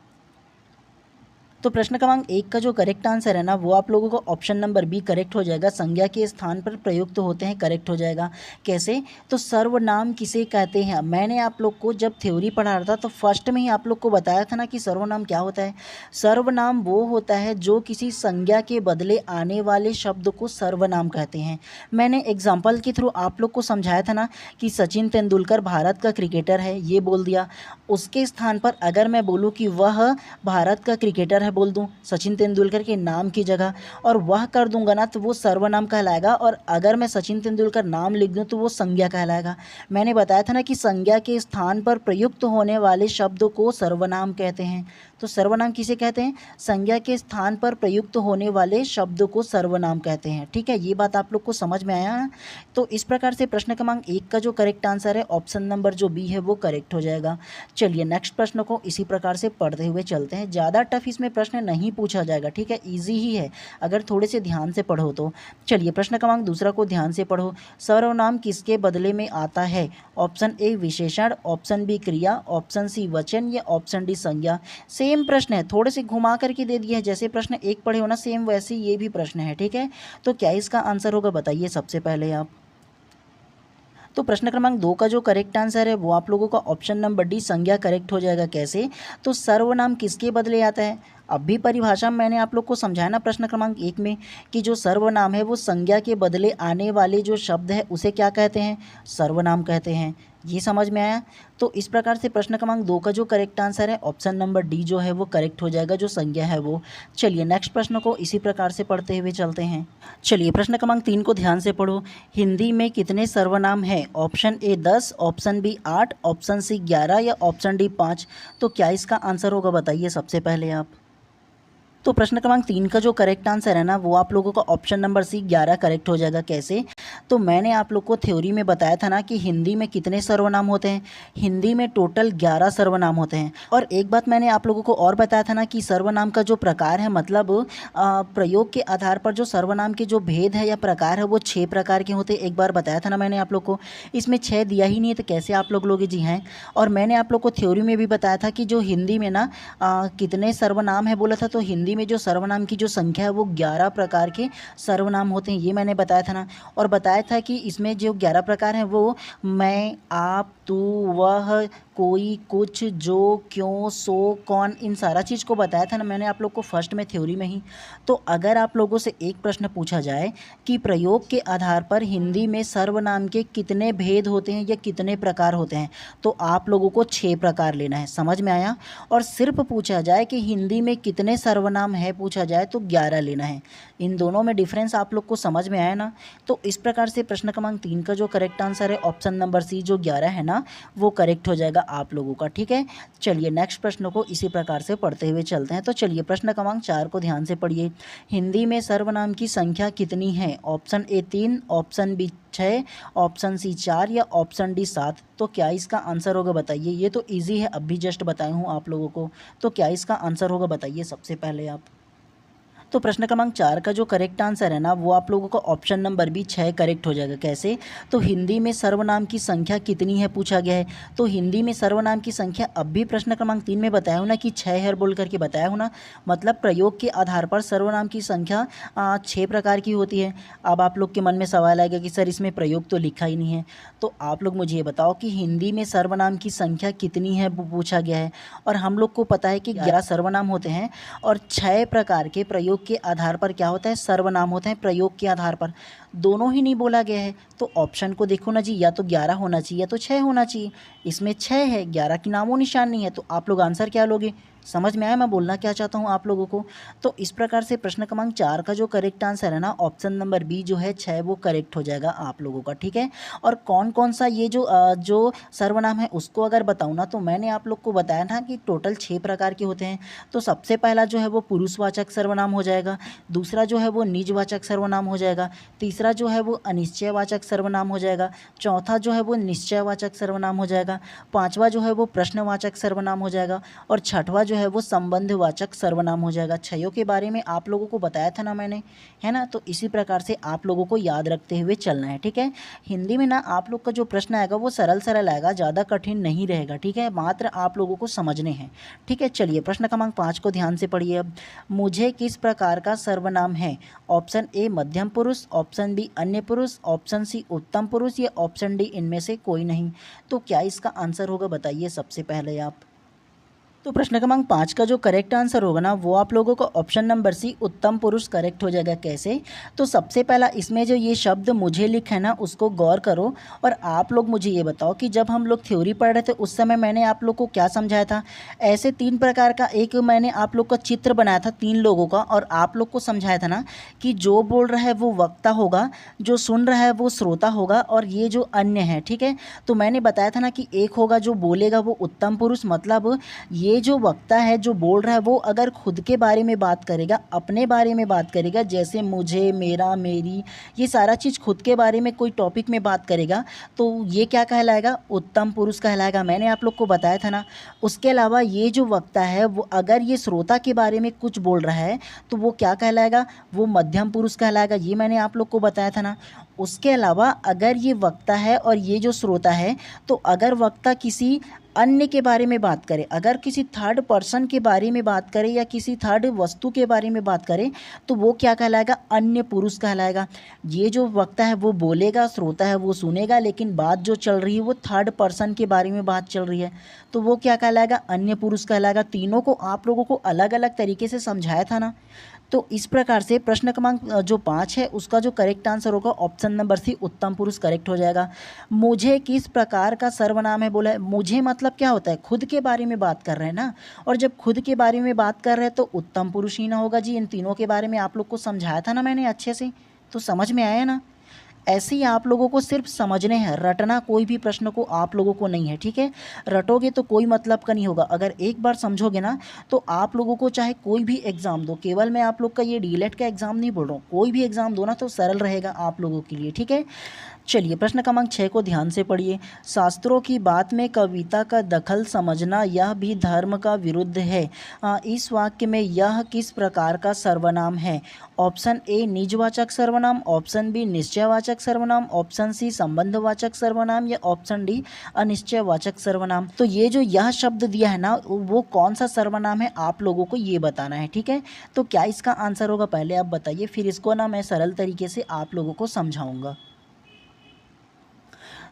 तो प्रश्न क्रमांक 1 का जो करेक्ट आंसर है ना, वो आप लोगों को ऑप्शन नंबर बी करेक्ट हो जाएगा। संज्ञा के स्थान पर प्रयुक्त होते हैं, करेक्ट हो जाएगा। कैसे, तो सर्वनाम किसे कहते हैं। मैंने आप लोग को जब थ्योरी पढ़ा रहा था तो फर्स्ट में ही आप लोग को बताया था ना कि सर्वनाम क्या होता है। सर्वनाम वो होता है जो किसी संज्ञा के बदले आने वाले शब्द को सर्वनाम कहते हैं। मैंने एग्जाम्पल के थ्रू आप लोग को समझाया था ना कि सचिन तेंदुलकर भारत का क्रिकेटर है, ये बोल दिया। उसके स्थान पर अगर मैं बोलूँ कि वह भारत का क्रिकेटर है बोल दूं, सचिन तेंदुलकर के नाम की जगह, और वह कर दूंगा ना, तो वो सर्वनाम कहलाएगा। और अगर मैं सचिन तेंदुलकर नाम लिख दूं तो वो संज्ञा कहलाएगा। मैंने बताया था ना कि संज्ञा के स्थान पर प्रयुक्त होने वाले शब्द को सर्वनाम कहते हैं। तो सर्वनाम किसे कहते हैं, संज्ञा के स्थान पर प्रयुक्त होने वाले शब्द को सर्वनाम कहते हैं, ठीक है। ये बात आप लोग को समझ में आया ना। तो इस प्रकार से प्रश्न क्रमांक 1 का जो करेक्ट आंसर है ऑप्शन नंबर जो बी है वो करेक्ट हो जाएगा। चलिए नेक्स्ट प्रश्न को इसी प्रकार से पढ़ते हुए चलते हैं। ज़्यादा टफ इसमें प्रश्न नहीं पूछा जाएगा, ठीक है, इजी ही है अगर थोड़े से ध्यान से पढ़ो तो। चलिए प्रश्न क्रमांक दूसरा को ध्यान से पढ़ो। सर्वनाम किसके बदले में आता है। ऑप्शन ए विशेषण, ऑप्शन बी क्रिया, ऑप्शन सी वचन, या ऑप्शन डी संज्ञा। सेम प्रश्न है, थोड़े से घुमा करके दे दिया है, जैसे प्रश्न 1 पढ़े हो ना सेम वैसे ये भी प्रश्न है, ठीक है। तो क्या इसका आंसर होगा बताइए सबसे पहले आप। तो प्रश्न क्रमांक 2 का जो करेक्ट आंसर है वो आप लोगों का ऑप्शन नंबर डी संज्ञा करेक्ट हो जाएगा। कैसे, तो सर्वनाम किसके बदले आता है। अब भी परिभाषा मैंने आप लोग को समझाया ना प्रश्न क्रमांक 1 में कि जो सर्वनाम है वो संज्ञा के बदले आने वाले जो शब्द है उसे क्या कहते हैं, सर्वनाम कहते हैं। ये समझ में आया। तो इस प्रकार से प्रश्न क्रमांक 2 का जो करेक्ट आंसर है ऑप्शन नंबर डी जो है वो करेक्ट हो जाएगा, जो संज्ञा है वो। चलिए नेक्स्ट प्रश्न को इसी प्रकार से पढ़ते हुए चलते हैं। चलिए प्रश्न क्रमांक 3 को ध्यान से पढ़ो। हिंदी में कितने सर्वनाम हैं। Option A 10, option B 8, option C 11, या ऑप्शन डी 5। तो क्या इसका आंसर होगा बताइए सबसे पहले आप। तो प्रश्न क्रमांक 3 का जो करेक्ट आंसर है ना वो आप लोगों का ऑप्शन नंबर सी 11 करेक्ट हो जाएगा। कैसे, तो मैंने आप लोग को थ्योरी में बताया था ना कि हिंदी में कितने सर्वनाम होते हैं। हिंदी में टोटल 11 सर्वनाम होते हैं। और एक बात मैंने आप लोगों को और बताया था ना कि सर्वनाम का जो प्रकार है, मतलब प्रयोग के आधार पर जो सर्वनाम के जो भेद है या प्रकार है वो 6 प्रकार के होते हैं। एक बार बताया था ना मैंने आप लोग को। इसमें 6 दिया ही नहीं है तो कैसे आप लोग लोगे, जी हैं। और मैंने आप लोग को थ्योरी में भी बताया था कि जो हिंदी में ना कितने सर्वनाम है बोला था, तो हिंदी हिंदी में जो सर्वनाम की जो संख्या है वो 11 प्रकार के सर्वनाम होते हैं, ये मैंने बताया था ना। और बताया था कि इसमें जो 11 प्रकार हैं वो मैं, आप, तू, वह, कोई, कुछ, जो, क्यों, सो, कौन, इन सारा चीज़ को बताया था ना मैंने आप लोग को फर्स्ट में थ्योरी में ही। तो अगर आप लोगों से एक प्रश्न पूछा जाए कि प्रयोग के आधार पर हिंदी में सर्वनाम के कितने भेद होते हैं या कितने प्रकार होते हैं, तो आप लोगों को 6 प्रकार लेना है। समझ में आया? और सिर्फ पूछा जाए कि हिंदी में कितने सर्वनाम है पूछा जाए तो 11 लेना है। इन दोनों में डिफरेंस आप लोग को समझ में आया ना? तो इस प्रकार से प्रश्न क्रमांक 3 का जो करेक्ट आंसर है ऑप्शन नंबर सी जो 11 है ना, वो करेक्ट हो जाएगा आप लोगों का। ठीक है, चलिए नेक्स्ट प्रश्न को इसी प्रकार से पढ़ते हुए चलते हैं। तो चलिए प्रश्न क्रमांक 4 को ध्यान से पढ़िए। हिंदी में सर्वनाम की संख्या कितनी है? Option A 3, option B 6, option C 4 या ऑप्शन डी 7। तो क्या इसका आंसर होगा बताइए। ये तो इजी है, अभी जस्ट बताया हूँ आप लोगों को। तो क्या इसका आंसर होगा बताइए सबसे पहले आप। तो प्रश्न क्रमांक 4 का जो करेक्ट आंसर है ना, वो आप लोगों का ऑप्शन नंबर बी 6 करेक्ट हो जाएगा। कैसे? तो हिंदी में सर्वनाम की संख्या कितनी है पूछा गया है। तो हिंदी में सर्वनाम की संख्या अब भी प्रश्न क्रमांक 3 में बताया हूँ ना कि 6 है बोल करके बताया हूँ ना। मतलब प्रयोग के आधार पर सर्वनाम की संख्या 6 प्रकार की होती है। अब आप लोग के मन में सवाल आएगा कि सर इसमें प्रयोग तो लिखा ही नहीं है। तो आप लोग मुझे ये बताओ कि हिंदी में सर्वनाम की संख्या कितनी है पूछा गया है। और हम लोग को पता है कि 11 सर्वनाम होते हैं और 6 प्रकार के प्रयोग के आधार पर क्या होता है, सर्वनाम होते हैं। प्रयोग के आधार पर दोनों ही नहीं बोला गया है। तो ऑप्शन को देखो ना जी, या तो 11 होना चाहिए या तो 6 होना चाहिए। इसमें 6 है, 11 की नामो निशान नहीं है। तो आप लोग आंसर क्या लोगे? समझ में आया मैं बोलना क्या चाहता हूँ आप लोगों को? तो इस प्रकार से प्रश्न क्रमांक 4 का जो करेक्ट आंसर है ना, ऑप्शन नंबर बी जो है 6, वो करेक्ट हो जाएगा आप लोगों का। ठीक है, और कौन कौन सा ये जो सर्वनाम है उसको अगर बताऊँ ना, तो मैंने आप लोग को बताया था कि टोटल 6 प्रकार के होते हैं। तो सबसे पहला जो है वो पुरुषवाचक सर्वनाम हो जाएगा, दूसरा जो है वो निजवाचक सर्वनाम हो जाएगा, तीसरा जो है वो अनिश्चयवाचक सर्वनाम हो जाएगा, चौथा जो है वो निश्चयवाचक सर्वनाम हो जाएगा, पाँचवा जो है वो प्रश्नवाचक सर्वनाम हो जाएगा, और छठवा जो है वो संबंधवाचक सर्वनाम हो जाएगा। छयों के बारे में आप लोगों को बताया था ना मैंने, है ना? तो इसी प्रकार से आप लोगों को याद रखते हुए चलना है। ठीक है, हिंदी में ना आप लोग का जो प्रश्न आएगा वो सरल सरल आएगा, ज़्यादा कठिन नहीं रहेगा। ठीक है, मात्र आप लोगों को समझने हैं। ठीक है, चलिए प्रश्न क्रमांक 5 को ध्यान से पढ़िए। अब मुझे किस प्रकार का सर्वनाम है? ऑप्शन ए मध्यम पुरुष, ऑप्शन बी अन्य पुरुष, ऑप्शन सी उत्तम पुरुष या ऑप्शन डी इनमें से कोई नहीं। तो क्या इसका आंसर होगा बताइए सबसे पहले आप। तो प्रश्न क्रमांक 5 का जो करेक्ट आंसर होगा ना, वो आप लोगों का ऑप्शन नंबर सी उत्तम पुरुष करेक्ट हो जाएगा। कैसे? तो सबसे पहला इसमें जो ये शब्द मुझे लिखा है ना, उसको गौर करो और आप लोग मुझे ये बताओ कि जब हम लोग थ्योरी पढ़ रहे थे उस समय मैंने आप लोग को क्या समझाया था। ऐसे 3 प्रकार का एक मैंने आप लोग का चित्र बनाया था 3 लोगों का, और आप लोग को समझाया था ना कि जो बोल रहा है वो वक्ता होगा, जो सुन रहा है वो श्रोता होगा, और ये जो अन्य है। ठीक है, तो मैंने बताया था ना कि एक होगा जो बोलेगा वो उत्तम पुरुष, मतलब ये जो वक्ता है जो बोल रहा है वो अगर खुद के बारे में बात करेगा, अपने बारे में बात करेगा, जैसे मुझे, मेरा, मेरी, ये सारा चीज़ खुद के बारे में कोई टॉपिक में बात करेगा, तो ये क्या कहलाएगा? उत्तम पुरुष कहलाएगा। मैंने आप लोग को बताया था ना। उसके अलावा ये जो वक्ता है वो अगर ये श्रोता के बारे में कुछ बोल रहा है तो वो क्या कहलाएगा? वो मध्यम पुरुष कहलाएगा। ये मैंने आप लोग को बताया था ना। उसके अलावा अगर ये वक्ता है और ये जो श्रोता है, तो अगर वक्ता किसी अन्य के बारे में बात करे, अगर किसी थर्ड पर्सन के बारे में बात करे या किसी थर्ड वस्तु के बारे में बात करे, तो वो क्या कहलाएगा? अन्य पुरुष कहलाएगा। ये जो वक्ता है वो बोलेगा, श्रोता है वो सुनेगा, लेकिन बात जो चल रही है वो थर्ड पर्सन के बारे में बात चल रही है, तो वो क्या कहलाएगा? अन्य पुरुष कहलाएगा। तीनों को आप लोगों को अलग अलग तरीके से समझाया था ना। तो इस प्रकार से प्रश्न क्रमांक जो 5 है उसका जो करेक्ट आंसर होगा ऑप्शन नंबर सी उत्तम पुरुष करेक्ट हो जाएगा। मुझे किस प्रकार का सर्वनाम है बोला है। मुझे मतलब क्या होता है? खुद के बारे में बात कर रहे हैं ना, और जब खुद के बारे में बात कर रहे हैं तो उत्तम पुरुष ही ना होगा जी। इन तीनों के बारे में आप लोग को समझाया था ना मैंने अच्छे से, तो समझ में आया ना। ऐसे ही आप लोगों को सिर्फ समझने हैं, रटना कोई भी प्रश्न को आप लोगों को नहीं है। ठीक है, रटोगे तो कोई मतलब का नहीं होगा। अगर एक बार समझोगे ना तो आप लोगों को चाहे कोई भी एग्ज़ाम दो, केवल मैं आप लोग का ये डीएलएड का एग्ज़ाम नहीं बोल रहा हूँ, कोई भी एग्ज़ाम दो ना तो सरल रहेगा आप लोगों के लिए। ठीक है, चलिए प्रश्न क्रमांक 6 को ध्यान से पढ़िए। शास्त्रों की बात में कविता का दखल समझना यह भी धर्म का विरुद्ध है। इस वाक्य में यह किस प्रकार का सर्वनाम है? ऑप्शन ए निजवाचक सर्वनाम, ऑप्शन बी निश्चयवाचक सर्वनाम, ऑप्शन सी संबंधवाचक सर्वनाम या ऑप्शन डी अनिश्चयवाचक सर्वनाम। तो ये जो यह शब्द दिया है ना, वो कौन सा सर्वनाम है आप लोगों को ये बताना है, ठीक है। तो क्या इसका आंसर होगा पहले आप बताइए, फिर इसको ना मैं सरल तरीके से आप लोगों को समझाऊंगा।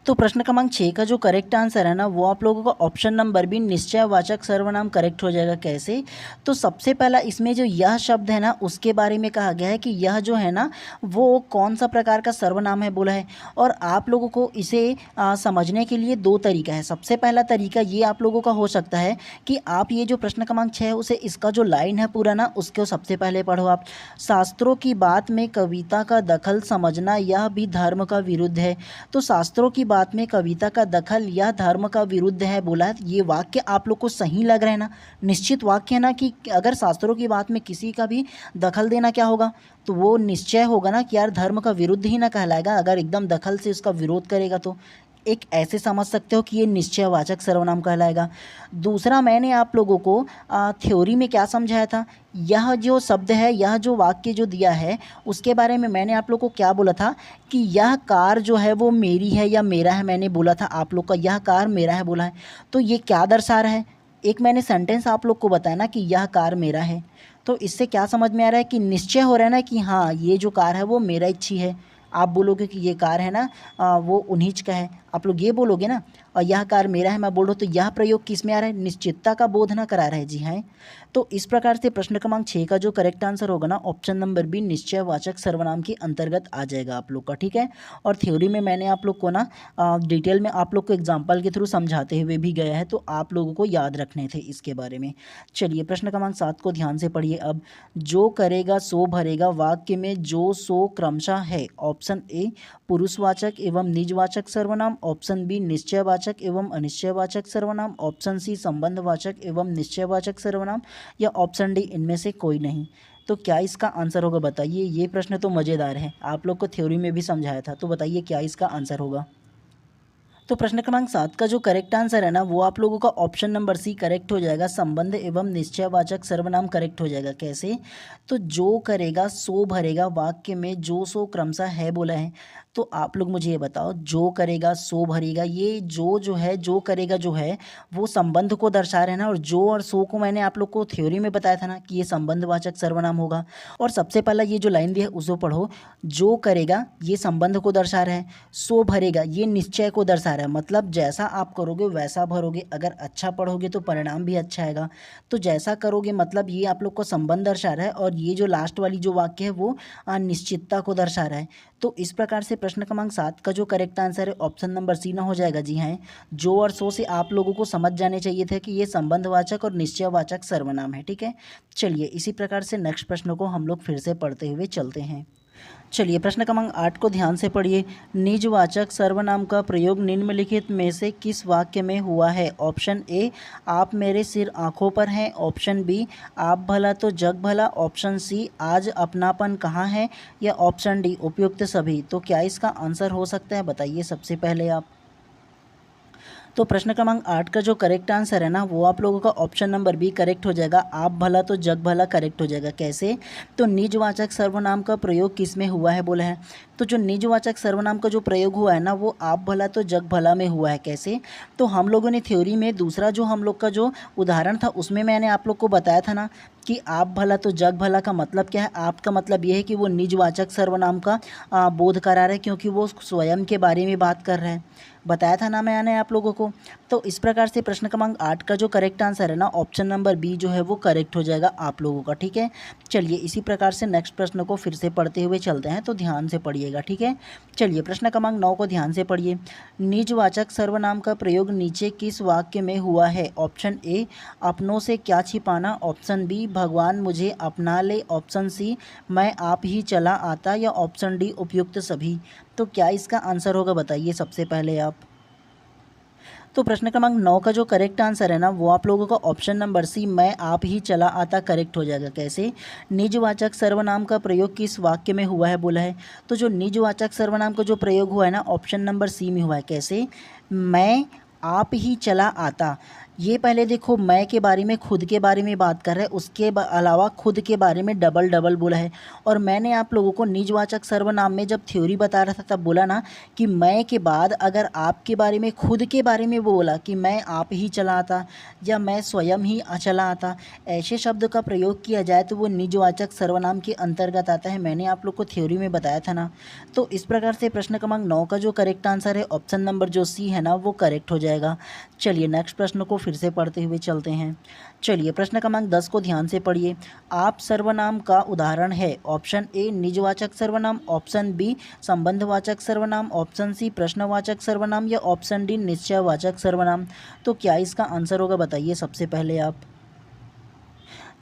तो प्रश्न क्रमांक 6 का जो करेक्ट आंसर है ना, वो आप लोगों का ऑप्शन नंबर बी निश्चयवाचक सर्वनाम करेक्ट हो जाएगा। कैसे? तो सबसे पहला इसमें जो यह शब्द है ना, उसके बारे में कहा गया है कि यह जो है ना, वो कौन सा प्रकार का सर्वनाम है बोला है। और आप लोगों को इसे समझने के लिए दो तरीका है। सबसे पहला तरीका ये आप लोगों का हो सकता है कि आप ये जो प्रश्न क्रमांक 6 है उसे इसका जो लाइन है पूरा ना, उसको सबसे पहले पढ़ो आप। शास्त्रों की बात में कविता का दखल समझना यह भी धर्म का विरुद्ध है। तो शास्त्रों की बात में कविता का दखल यह धर्म का विरुद्ध है बोला है। ये वाक्य आप लोग को सही लग रहा है ना? निश्चित वाक्य है ना कि अगर शास्त्रों की बात में किसी का भी दखल देना क्या होगा, तो वो निश्चय होगा ना कि यार धर्म का विरुद्ध ही ना कहलाएगा। अगर एकदम दखल से उसका विरोध करेगा तो एक ऐसे समझ सकते हो कि ये निश्चयवाचक सर्वनाम कहलाएगा। दूसरा मैंने आप लोगों को थ्योरी में क्या समझाया था, यह जो शब्द है, यह जो वाक्य जो दिया है, उसके बारे में मैंने आप लोगों को क्या बोला था कि यह कार जो है वो मेरी है या मेरा है। मैंने बोला था आप लोग का यह कार मेरा है बोला है। तो ये क्या दर्शा रहा है? एक मैंने सेंटेंस आप लोग को बताया ना कि यह कार मेरा है। तो इससे क्या समझ में आ रहा है कि निश्चय हो रहा है ना कि हाँ ये जो कार है वो मेरा इच्छी है। आप बोलोगे कि ये कार है ना वो उन्हीच का है, आप लोग ये बोलोगे ना। और यह कार मेरा है मैं बोल रहा हूँ, तो यह प्रयोग किस में आ रहा है? निश्चितता का बोध ना करा रहा है। जी हाँ। तो इस प्रकार से प्रश्न क्रमांक 6 का जो करेक्ट आंसर होगा ना, ऑप्शन नंबर बी निश्चयवाचक सर्वनाम के अंतर्गत आ जाएगा आप लोग का, ठीक है। और थ्योरी में मैंने आप लोग को ना डिटेल में आप लोग को एग्जाम्पल के थ्रू समझाते हुए भी गया है, तो आप लोगों को याद रखने थे इसके बारे में। चलिए प्रश्न क्रमांक 7 को ध्यान से पढ़िए अब। जो करेगा सो भरेगा वाक्य में जो सो क्रमशः है। ऑप्शन ए पुरुषवाचक एवं निजवाचक सर्वनाम, ऑप्शन बी निश्चयवाचक एवं अनिश्चयवाचक सर्वनाम, ऑप्शन सी संबंधवाचक एवं निश्चयवाचक सर्वनाम या ऑप्शन डी इनमें से कोई नहीं। तो क्या इसका आंसर होगा बताइए। ये प्रश्न तो मज़ेदार है, आप लोग को थ्योरी में भी समझाया था, तो बताइए क्या इसका आंसर होगा। तो प्रश्न क्रमांक 7 का जो करेक्ट आंसर है ना, वो आप लोगों का ऑप्शन नंबर सी करेक्ट हो जाएगा। संबंध एवं निश्चयवाचक सर्वनाम करेक्ट हो जाएगा। कैसे? तो जो करेगा सो भरेगा वाक्य में जो सो क्रमशः है बोला है। तो आप लोग मुझे ये बताओ, जो करेगा सो भरेगा, ये जो है जो करेगा जो है वो संबंध को दर्शा रहे हैं ना। और जो और सो को मैंने आप लोग को थ्योरी में बताया था ना कि ये संबंधवाचक सर्वनाम होगा। और सबसे पहला ये जो लाइन दी है उसको पढ़ो। जो करेगा ये संबंध को दर्शा रहा है, सो भरेगा ये निश्चय को दर्शा रहा है। मतलब जैसा आप करोगे वैसा भरोगे। अगर अच्छा पढ़ोगे तो परिणाम भी अच्छा आएगा। तो जैसा करोगे मतलब ये आप लोग को संबंध दर्शा रहा है। और ये जो लास्ट वाली जो वाक्य है वो निश्चितता को दर्शा रहा है। तो इस प्रकार से प्रश्न क्रमांक 7 का जो करेक्ट आंसर है ऑप्शन नंबर सी ना हो जाएगा। जी हाँ, जो और सो से आप लोगों को समझ जाने चाहिए थे कि ये संबंधवाचक और निश्चयवाचक सर्वनाम है, ठीक है। चलिए इसी प्रकार से नेक्स्ट प्रश्न को हम लोग फिर से पढ़ते हुए चलते हैं। चलिए प्रश्न क्रमांक 8 को ध्यान से पढ़िए। निजवाचक सर्वनाम का प्रयोग निम्नलिखित में से किस वाक्य में हुआ है? ऑप्शन ए आप मेरे सिर आँखों पर हैं, ऑप्शन बी आप भला तो जग भला, ऑप्शन सी आज अपनापन कहाँ है या ऑप्शन डी उपयुक्त सभी। तो क्या इसका आंसर हो सकता है बताइए सबसे पहले आप। तो प्रश्न क्रमांक 8 का जो करेक्ट आंसर है ना, वो आप लोगों का ऑप्शन नंबर बी करेक्ट हो जाएगा। आप भला तो जग भला करेक्ट हो जाएगा। कैसे? तो निजवाचक सर्वनाम का प्रयोग किस में हुआ है बोला है। तो जो निजवाचक सर्वनाम का जो प्रयोग हुआ है ना, वो आप भला तो जग भला में हुआ है। कैसे? तो हम लोगों ने थ्योरी में दूसरा जो हम लोग का जो उदाहरण था उसमें मैंने आप लोग को बताया था ना कि आप भला तो जग भला का मतलब क्या है। आपका मतलब ये है कि वो निजवाचक सर्वनाम का बोध करा रहा है, क्योंकि वो स्वयं के बारे में बात कर रहा है। बताया था ना मैंने आप लोगों को। तो इस प्रकार से प्रश्न क्रमांक 8 का जो करेक्ट आंसर है ना, ऑप्शन नंबर बी जो है वो करेक्ट हो जाएगा आप लोगों का, ठीक है। चलिए इसी प्रकार से नेक्स्ट प्रश्न को फिर से पढ़ते हुए चलते हैं, तो ध्यान से पढ़िएगा, ठीक है। चलिए प्रश्न क्रमांक 9 को ध्यान से पढ़िए। निजवाचक सर्वनाम का प्रयोग नीचे किस वाक्य में हुआ है? ऑप्शन ए अपनों से क्या छिपाना, ऑप्शन बी भगवान मुझे अपना ले, ऑप्शन सी मैं आप ही चला आता या ऑप्शन डी उपयुक्त सभी। तो क्या इसका आंसर होगा बताइए सबसे पहले आप। तो प्रश्न क्रमांक 9 का जो करेक्ट आंसर है ना वो आप लोगों का ऑप्शन नंबर सी, मैं आप ही चला आता, करेक्ट हो जाएगा। कैसे? निजवाचक सर्वनाम का प्रयोग किस वाक्य में हुआ है बोला है। तो जो निजवाचक सर्वनाम का जो प्रयोग हुआ है ना ऑप्शन नंबर सी में हुआ है। कैसे? मैं आप ही चला आता। ये पहले देखो मैं के बारे में, खुद के बारे में बात कर रहे हैं, उसके अलावा खुद के बारे में डबल डबल बोला है। और मैंने आप लोगों को निजवाचक सर्वनाम में जब थ्योरी बता रहा था तब बोला ना कि मैं के बाद अगर आपके बारे में, खुद के बारे में बोला कि मैं आप ही चला आता या मैं स्वयं ही चला आता, ऐसे शब्द का प्रयोग किया जाए तो वो निजवाचक सर्वनाम के अंतर्गत आता है। मैंने आप लोग को थ्योरी में बताया था ना। तो इस प्रकार से प्रश्न क्रमांक 9 का जो करेक्ट आंसर है ऑप्शन नंबर जो सी है ना वो करेक्ट हो जाएगा। चलिए नेक्स्ट प्रश्न को फिर से पढ़ते हुए चलते हैं। चलिए प्रश्न क्रमांक 10 को ध्यान से पढ़िए। आप सर्वनाम का उदाहरण है। ऑप्शन ए निजवाचक सर्वनाम, ऑप्शन बी संबंधवाचक सर्वनाम, ऑप्शन सी प्रश्नवाचक सर्वनाम या ऑप्शन डी निश्चयवाचक सर्वनाम। तो क्या इसका आंसर होगा बताइए सबसे पहले आप।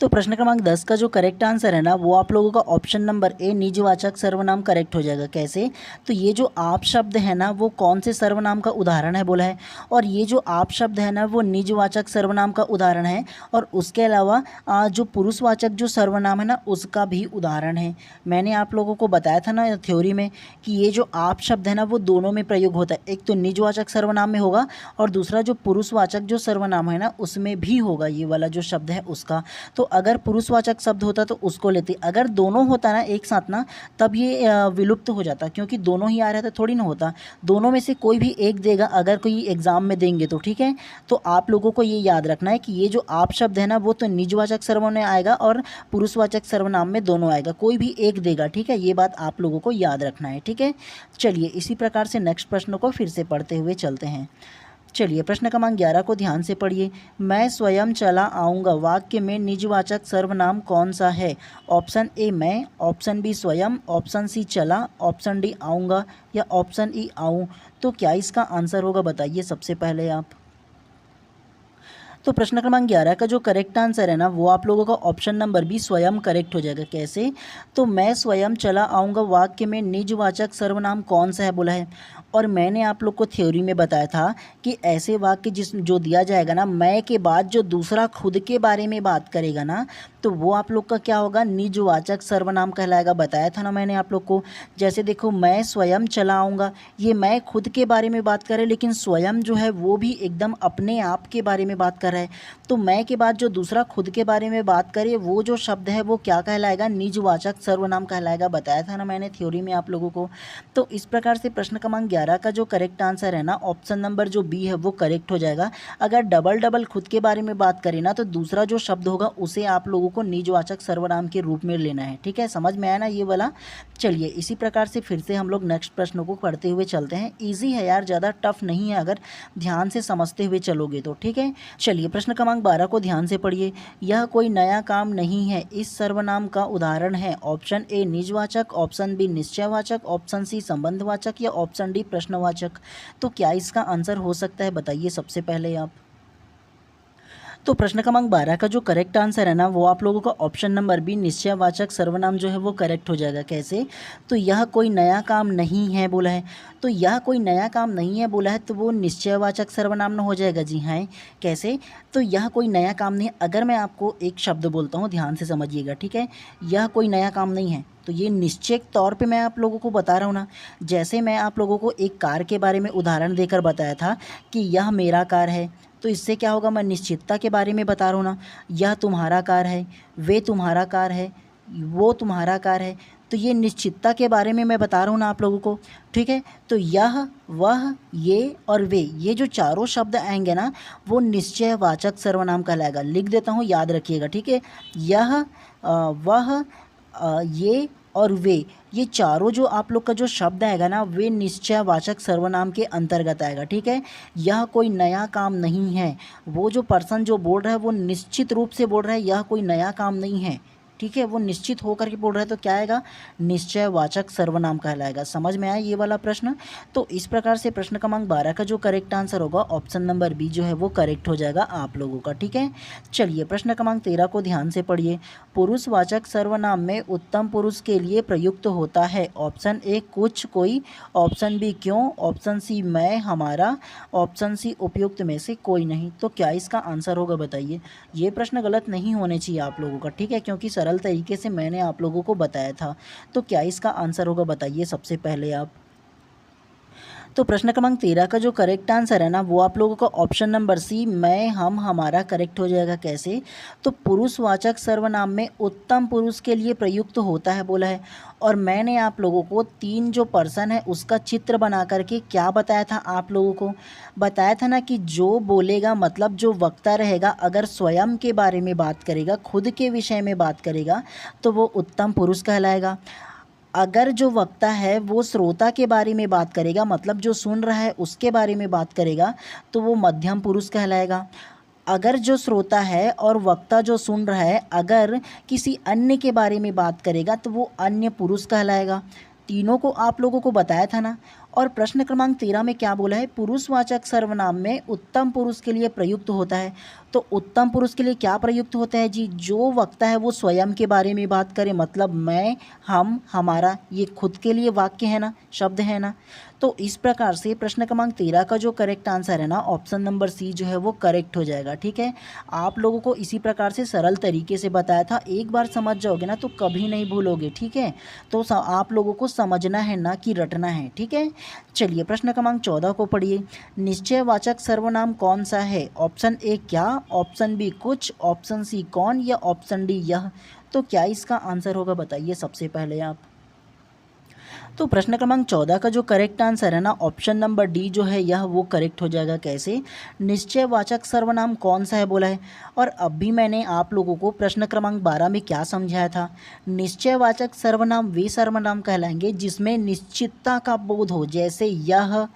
तो प्रश्न क्रमांक 10 का जो करेक्ट आंसर है ना वो आप लोगों का ऑप्शन नंबर ए निजवाचक सर्वनाम करेक्ट हो जाएगा। कैसे? तो ये जो आप शब्द है ना वो कौन से सर्वनाम का उदाहरण है बोला है, और ये जो आप शब्द है ना वो निजवाचक सर्वनाम का उदाहरण है, और उसके अलावा जो पुरुषवाचक जो सर्वनाम है ना उसका भी उदाहरण है। मैंने आप लोगों को बताया था ना थ्योरी में कि ये जो आप शब्द है ना वो दोनों में प्रयोग होता है। एक तो निजवाचक सर्वनाम में होगा और दूसरा जो पुरुषवाचक जो सर्वनाम है ना उसमें भी होगा, ये वाला जो शब्द है उसका। तो अगर पुरुषवाचक शब्द होता तो उसको लेते, अगर दोनों होता ना एक साथ ना तब ये विलुप्त हो जाता, क्योंकि दोनों ही आ रहा था थोड़ी ना होता। दोनों में से कोई भी एक देगा अगर कोई एग्जाम में देंगे तो, ठीक है। तो आप लोगों को ये याद रखना है कि ये जो आप शब्द है ना वो तो निजवाचक सर्वनाम में आएगा और पुरुषवाचक सर्वनाम में दोनों आएगा, कोई भी एक देगा, ठीक है। ये बात आप लोगों को याद रखना है, ठीक है। चलिए इसी प्रकार से नेक्स्ट प्रश्न को फिर से पढ़ते हुए चलते हैं। चलिए प्रश्न क्रमांक 11 को ध्यान से पढ़िए। मैं स्वयं चला आऊँगा वाक्य में निजवाचक सर्वनाम कौन सा है। ऑप्शन ए मैं, ऑप्शन बी स्वयं, ऑप्शन सी चला, ऑप्शन डी आऊँगा या ऑप्शन ई आऊँ। तो क्या इसका आंसर होगा बताइए सबसे पहले आप। तो प्रश्न क्रमांक 11 का जो करेक्ट आंसर है ना वो आप लोगों का ऑप्शन नंबर बी स्वयं करेक्ट हो जाएगा। कैसे? तो मैं स्वयं चला आऊँगा वाक्य में निजवाचक सर्वनाम कौन सा है बोला है, और मैंने आप लोग को थ्योरी में बताया था कि ऐसे वाक्य जो दिया जाएगा ना मैं के बाद जो दूसरा खुद के बारे में बात करेगा ना तो वो आप लोग का क्या होगा, निजवाचक सर्वनाम कहलाएगा। बताया था ना मैंने आप लोग को। जैसे देखो मैं स्वयं चला आऊँगा, ये मैं खुद के बारे में बात करे, लेकिन स्वयं जो है वो भी एकदम अपने आप के बारे में बात कर रहा है। तो मैं के बाद जो दूसरा खुद के बारे में बात करे वो जो शब्द है वो क्या कहलाएगा, निजवाचक सर्वनाम कहलाएगा। बताया था ना मैंने थ्योरी में आप लोगों को। तो इस प्रकार से प्रश्न क्रमांक 11 का जो करेक्ट आंसर है ना ऑप्शन नंबर जो बी है वो करेक्ट हो जाएगा। अगर डबल डबल खुद के बारे में बात करें ना तो दूसरा जो शब्द होगा उसे आप लोगों को निजवाचक सर्वनाम के रूप में लेना है, ठीक है। समझ में आया ना ये वाला। चलिए इसी प्रकार से फिर से हम लोग नेक्स्ट प्रश्न को पढ़ते हुए चलते हैं। ईजी है यार, ज़्यादा टफ नहीं है अगर ध्यान से समझते हुए चलोगे तो, ठीक है। चलिए प्रश्न क्रमांक 12 को ध्यान से पढ़िए। यह कोई नया काम नहीं है इस सर्वनाम का उदाहरण है। ऑप्शन ए निजवाचक, ऑप्शन बी निश्चयवाचक, ऑप्शन सी संबंधवाचक या ऑप्शन डी प्रश्नवाचक। तो क्या इसका आंसर हो सकता है बताइए सबसे पहले आप। तो प्रश्न क्रमांक 12 का जो करेक्ट आंसर है ना वो आप लोगों का ऑप्शन नंबर बी निश्चयवाचक सर्वनाम जो है वो करेक्ट हो जाएगा। कैसे? तो यह कोई नया काम नहीं है बोला है, तो यह कोई नया काम नहीं है बोला है तो वो निश्चयवाचक सर्वनाम ना हो जाएगा। जी हाँ। कैसे? तो यह कोई नया काम नहीं है। अगर मैं आपको एक शब्द बोलता हूँ ध्यान से समझिएगा, ठीक है। यह कोई नया काम नहीं है तो ये निश्चित तौर पे मैं आप लोगों को बता रहा हूँ ना। जैसे मैं आप लोगों को एक कार के बारे में उदाहरण देकर बताया था कि यह मेरा कार है, तो इससे क्या होगा, मैं निश्चितता के बारे में बता रहा हूँ ना। यह तुम्हारा कार है, वे तुम्हारा कार है, वो तुम्हारा कार है, तो ये निश्चितता के बारे में मैं बता रहा हूँ ना आप लोगों को, ठीक है। तो यह, वह, ये और वे, ये जो चारों शब्द आएंगे ना वो निश्चयवाचक सर्वनाम कहलाएगा। लिख देता हूँ, याद रखिएगा, ठीक है। यह, वह, ये और वे, ये चारों जो आप लोग का जो शब्द आएगा ना वे निश्चयवाचक सर्वनाम के अंतर्गत आएगा, ठीक है। यह कोई नया काम नहीं है, वो जो पर्सन जो बोल रहा है वो निश्चित रूप से बोल रहा है यह कोई नया काम नहीं है, ठीक है, वो निश्चित होकर के बोल रहा है तो क्या आएगा, निश्चयवाचक सर्वनाम कहलाएगा। समझ में आया ये वाला प्रश्न। तो इस प्रकार से प्रश्न क्रमांक 12 का जो करेक्ट आंसर होगा ऑप्शन नंबर बी जो है वो करेक्ट हो जाएगा आप लोगों का। ठीक है, चलिए प्रश्न क्रमांक 13 को ध्यान से पढ़िए। पुरुषवाचक सर्वनाम में उत्तम पुरुष के लिए प्रयुक्त होता है। ऑप्शन ए कुछ कोई, ऑप्शन बी क्यों, ऑप्शन सी मैं हमारा, ऑप्शन सी उपयुक्त में से कोई नहीं। तो क्या इसका आंसर होगा बताइए। ये प्रश्न गलत नहीं होने चाहिए आप लोगों का, ठीक है, क्योंकि सरल तरीके से मैंने आप लोगों को बताया था। तो क्या इसका आंसर होगा बताइए सबसे पहले आप। तो प्रश्न क्रमांक 13 का जो करेक्ट आंसर है ना वो आप लोगों का ऑप्शन नंबर सी मैं हम हमारा करेक्ट हो जाएगा। कैसे, तो पुरुषवाचक सर्वनाम में उत्तम पुरुष के लिए प्रयुक्त होता है बोला है। और मैंने आप लोगों को 3 जो पर्सन है उसका चित्र बना करके क्या बताया था, आप लोगों को बताया था ना कि जो बोलेगा मतलब जो वक्ता रहेगा अगर स्वयं के बारे में बात करेगा, खुद के विषय में बात करेगा तो वो उत्तम पुरुष कहलाएगा। अगर जो वक्ता है वो श्रोता के बारे में बात करेगा मतलब जो सुन रहा है उसके बारे में बात करेगा तो वो मध्यम पुरुष कहलाएगा। अगर जो श्रोता है और वक्ता जो सुन रहा है अगर किसी अन्य के बारे में बात करेगा तो वो अन्य पुरुष कहलाएगा। तीनों को आप लोगों को बताया था ना। और प्रश्न क्रमांक 13 में क्या बोला है, पुरुषवाचक सर्वनाम में उत्तम पुरुष के लिए प्रयुक्त होता है। तो उत्तम पुरुष के लिए क्या प्रयुक्त होता है जी, जो वक्ता है वो स्वयं के बारे में बात करे मतलब मैं हम हमारा, ये खुद के लिए वाक्य है ना, शब्द है ना। तो इस प्रकार से प्रश्न क्रमांक 13 का जो करेक्ट आंसर है ना ऑप्शन नंबर सी जो है वो करेक्ट हो जाएगा। ठीक है, आप लोगों को इसी प्रकार से सरल तरीके से बताया था, एक बार समझ जाओगे ना तो कभी नहीं भूलोगे। ठीक है, तो आप लोगों को समझना है ना कि रटना है। ठीक है, चलिए प्रश्न क्रमांक 14 को पढ़िए। निश्चयवाचक सर्वनाम कौन सा है, ऑप्शन ए क्या, ऑप्शन बी कुछ, ऑप्शन सी कौन या ऑप्शन डी यह। तो क्या इसका आंसर होगा बताइए सबसे पहले आप। तो प्रश्न क्रमांक 14 का जो करेक्ट आंसर है ना ऑप्शन नंबर डी जो है यह वो करेक्ट हो जाएगा। कैसे, निश्चयवाचक सर्वनाम कौन सा है बोला है। और अभी मैंने आप लोगों को प्रश्न क्रमांक 12 में क्या समझाया था, निश्चयवाचक सर्वनाम वे सर्वनाम कहलाएंगे जिसमें निश्चितता का बोध हो, जैसे यह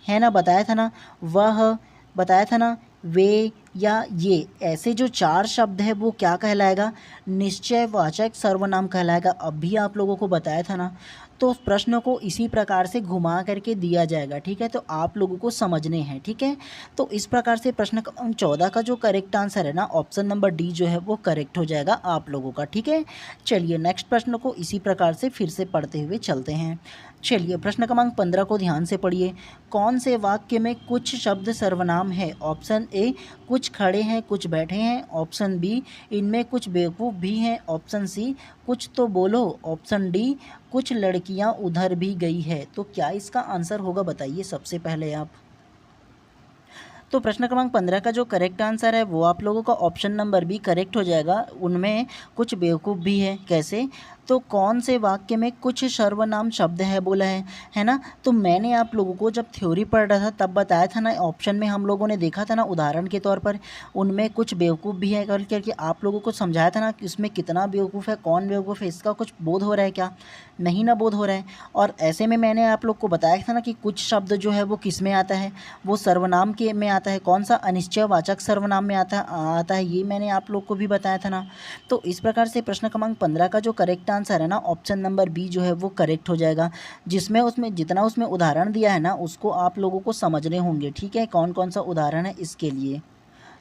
है ना बताया था ना, वह बताया था ना, वे या ये, ऐसे जो 4 शब्द है वो क्या कहलाएगा, निश्चयवाचक सर्वनाम कहलाएगा। अभी आप लोगों को बताया था ना। तो प्रश्न को इसी प्रकार से घुमा करके दिया जाएगा। ठीक है, तो आप लोगों को समझने हैं। ठीक है, तो इस प्रकार से प्रश्न 14 का जो करेक्ट आंसर है ना ऑप्शन नंबर डी जो है वो करेक्ट हो जाएगा आप लोगों का। ठीक है, चलिए नेक्स्ट प्रश्न को इसी प्रकार से फिर से पढ़ते हुए चलते हैं। चलिए प्रश्न क्रमांक 15 को ध्यान से पढ़िए। कौन से वाक्य में कुछ शब्द सर्वनाम है, ऑप्शन ए कुछ खड़े हैं कुछ बैठे हैं, ऑप्शन बी इनमें कुछ बेवकूफ़ भी हैं, ऑप्शन सी कुछ तो बोलो, ऑप्शन डी कुछ लड़कियां उधर भी गई है। तो क्या इसका आंसर होगा बताइए सबसे पहले आप। तो प्रश्न क्रमांक 15 का जो करेक्ट आंसर है वो आप लोगों का ऑप्शन नंबर बी करेक्ट हो जाएगा, उनमें कुछ बेवकूफ़ भी है। कैसे, तो कौन से वाक्य में कुछ सर्वनाम शब्द है बोला है ना। तो मैंने आप लोगों को जब थ्योरी पढ़ रहा था तब बताया था ना, ऑप्शन में हम लोगों ने देखा था ना उदाहरण के तौर पर, उनमें कुछ बेवकूफ़ भी है करके आप लोगों को समझाया था ना कि उसमें कितना बेवकूफ़ है, कौन बेवकूफ़ है, इसका कुछ बोध हो रहा है क्या, नहीं ना बोध हो रहा है। और ऐसे में मैंने आप लोग को बताया था ना कि कुछ शब्द जो है वो किस में आता है, वो सर्वनाम के में आता है। कौन सा, अनिश्चयवाचक सर्वनाम में आता है, ये मैंने आप लोग को भी बताया था ना। तो इस प्रकार से प्रश्न क्रमांक 15 का जो करेक्ट आंसर है ना ऑप्शन नंबर बी जो है वो करेक्ट हो जाएगा, जिसमें उसमें जितना उसमें उदाहरण दिया है ना उसको आप लोगों को समझने होंगे। ठीक है, कौन कौन सा उदाहरण है इसके लिए।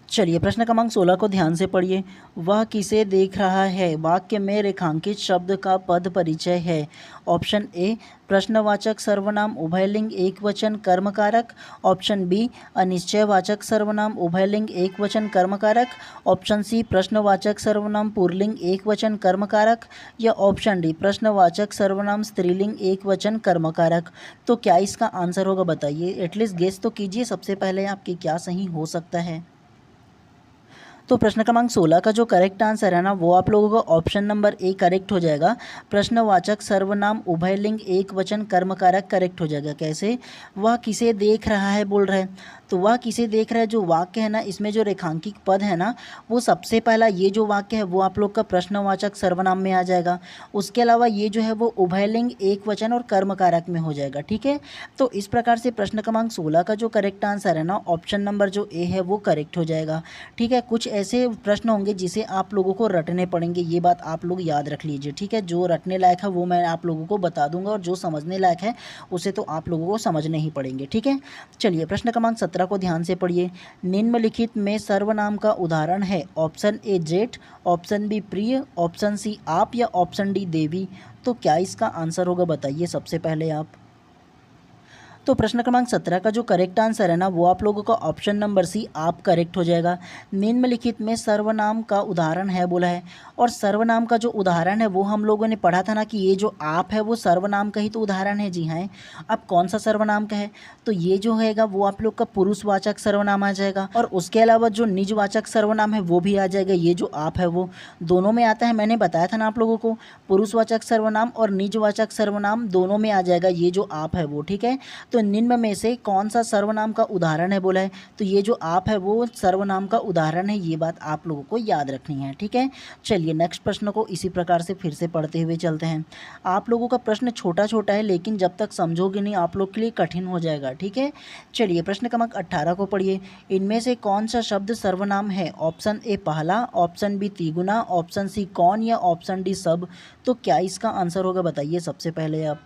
चलिए प्रश्न क्रमांक 16 को ध्यान से पढ़िए। वह किसे देख रहा है, वाक्य में रेखांकित शब्द का पद परिचय है। ऑप्शन ए प्रश्नवाचक सर्वनाम उभयलिंग एकवचन कर्मकारक, ऑप्शन बी अनिश्चयवाचक सर्वनाम उभयलिंग एकवचन कर्मकारक, ऑप्शन सी प्रश्नवाचक सर्वनाम पुल्लिंग एकवचन कर्मकारक, या ऑप्शन डी प्रश्नवाचक सर्वनाम स्त्रीलिंग एकवचन कर्मकारक। तो क्या इसका आंसर होगा बताइए, एटलीस्ट गेस तो कीजिए सबसे पहले आपकी क्या सही हो सकता है। तो प्रश्न क्रमांक 16 का जो करेक्ट आंसर है ना वो आप लोगों का ऑप्शन नंबर ए करेक्ट हो जाएगा, प्रश्नवाचक सर्वनाम उभयलिंग एक वचन कर्मकारक करेक्ट हो जाएगा। कैसे, वह किसे देख रहा है बोल रहा है, तो वह किसे देख रहा है जो वाक्य है ना इसमें जो रेखांकित पद है ना वो सबसे पहला ये जो वाक्य है वो आप लोग का प्रश्नवाचक सर्वनाम में आ जाएगा। उसके अलावा ये जो है वो उभयलिंग एक वचन और कर्मकारक में हो जाएगा। ठीक है, तो इस प्रकार से प्रश्न क्रमांक 16 का जो करेक्ट आंसर है ना ऑप्शन नंबर जो ए है वो करेक्ट हो जाएगा। ठीक है, कुछ ऐसे प्रश्न होंगे जिसे आप लोगों को रटने पड़ेंगे, ये बात आप लोग याद रख लीजिए, ठीक है। जो रटने लायक है वो मैं आप लोगों को बता दूंगा और जो समझने लायक है उसे तो आप लोगों को समझने ही पड़ेंगे, ठीक है। चलिए प्रश्न क्रमांक 17 को ध्यान से पढ़िए। निम्नलिखित में सर्वनाम का उदाहरण है। ऑप्शन ए जेठ, ऑप्शन बी प्रिय, ऑप्शन सी आप या ऑप्शन डी देवी। तो क्या इसका आंसर होगा बताइए सबसे पहले आप। तो प्रश्न क्रमांक 17 का जो करेक्ट आंसर है ना वो आप लोगों का ऑप्शन नंबर सी आप करेक्ट हो जाएगा। निम्नलिखित में सर्वनाम का उदाहरण है बोला है, और सर्वनाम का जो उदाहरण है वो हम लोगों ने पढ़ा था ना कि ये जो आप है वो सर्वनाम का ही तो उदाहरण है। जी हाँ, अब कौन सा सर्वनाम का है, तो ये जो हैगा वो आप लोग का पुरुषवाचक सर्वनाम आ जाएगा, और उसके अलावा जो निजवाचक सर्वनाम है वो भी आ जाएगा। ये जो आप है वो दोनों में आता है, मैंने बताया था ना आप लोगों को, पुरुषवाचक सर्वनाम और निजवाचक सर्वनाम दोनों में आ जाएगा ये जो आप है वो, ठीक है। तो निम्न में से कौन सा सर्वनाम का उदाहरण है बोला है, तो ये जो आप है वो सर्वनाम का उदाहरण है, ये बात आप लोगों को याद रखनी है, ठीक है। चलिए नेक्स्ट प्रश्न को इसी प्रकार से फिर से पढ़ते हुए चलते हैं। आप लोगों का प्रश्न छोटा छोटा है लेकिन जब तक समझोगे नहीं आप लोग के लिए कठिन हो जाएगा, ठीक है। चलिए प्रश्न क्रमांक 18 को पढ़िए। इनमें से कौन सा शब्द सर्वनाम है। ऑप्शन ए पहला, ऑप्शन बी तिगुना, ऑप्शन सी कौन या ऑप्शन डी सब। तो क्या इसका आंसर होगा बताइए सबसे पहले आप।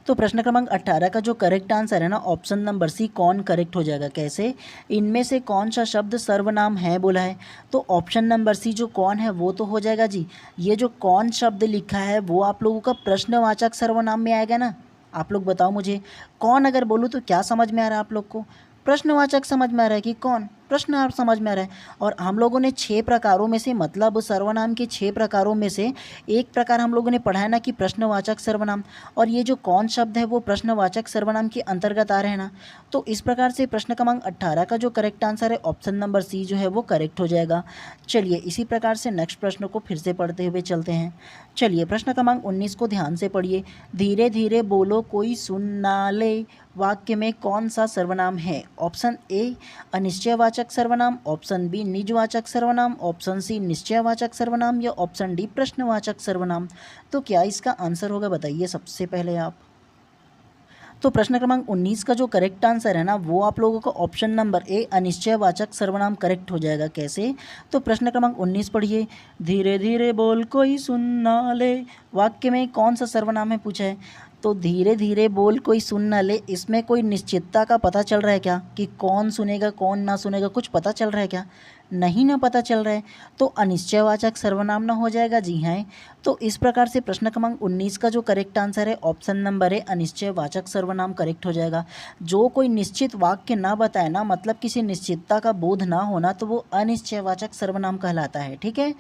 तो प्रश्न क्रमांक 18 का जो करेक्ट आंसर है ना ऑप्शन नंबर सी कौन करेक्ट हो जाएगा। कैसे, इनमें से कौन सा शब्द सर्वनाम है बोला है, तो ऑप्शन नंबर सी जो कौन है वो तो हो जाएगा जी। ये जो कौन शब्द लिखा है वो आप लोगों का प्रश्नवाचक सर्वनाम में आएगा ना। आप लोग बताओ मुझे, कौन अगर बोलूँ तो क्या समझ में आ रहा है आप लोग को, प्रश्नवाचक समझ में आ रहा है कि कौन, प्रश्न आप समझ में आ रहा है। और हम लोगों ने 6 प्रकारों में से, मतलब सर्वनाम के 6 प्रकारों में से एक प्रकार हम लोगों ने पढ़ा है ना कि प्रश्नवाचक सर्वनाम, और ये जो कौन शब्द है वो प्रश्नवाचक सर्वनाम के अंतर्गत आ रहे हैं ना। तो इस प्रकार से प्रश्न क्रमांक 18 का जो करेक्ट आंसर है ऑप्शन नंबर सी जो है वो करेक्ट हो जाएगा। चलिए इसी प्रकार से नेक्स्ट प्रश्न को फिर से पढ़ते हुए चलते हैं। चलिए प्रश्न क्रमांक 19 को ध्यान से पढ़िए। धीरे धीरे बोलो कोई सुन ना ले वाक्य में कौन सा सर्वनाम है। ऑप्शन ए अनिश्चयवाचक सर्वनाम, ऑप्शन बी निजवाचक सर्वनाम, ऑप्शन सी निश्चयवाचक सर्वनाम या ऑप्शन डी प्रश्नवाचक सर्वनाम। तो क्या इसका आंसर होगा बताइए सबसे पहले आप। तो प्रश्न क्रमांक 19 का जो करेक्ट आंसर है ना वो आप लोगों का ऑप्शन नंबर ए अनिश्चयवाचक सर्वनाम करेक्ट हो जाएगा। कैसे, तो प्रश्न क्रमांक 19 पढ़िए। धीरे धीरे बोल कोई सुन ना ले वाक्य में कौन सा सर्वनाम है पूछा है। तो धीरे धीरे बोल कोई सुन ना ले, इसमें कोई निश्चितता का पता चल रहा है क्या कि कौन सुनेगा कौन ना सुनेगा, कुछ पता चल रहा है क्या, नहीं ना पता चल रहा है, तो अनिश्चयवाचक सर्वनाम ना हो जाएगा। जी हाँ, तो इस प्रकार से प्रश्न क्रमांक 19 का जो करेक्ट आंसर है ऑप्शन नंबर है अनिश्चयवाचक सर्वनाम करेक्ट हो जाएगा। जो कोई निश्चित वाक्य ना बताए ना, मतलब किसी निश्चितता का बोध ना होना, तो वो अनिश्चयवाचक सर्वनाम कहलाता है, ठीक है।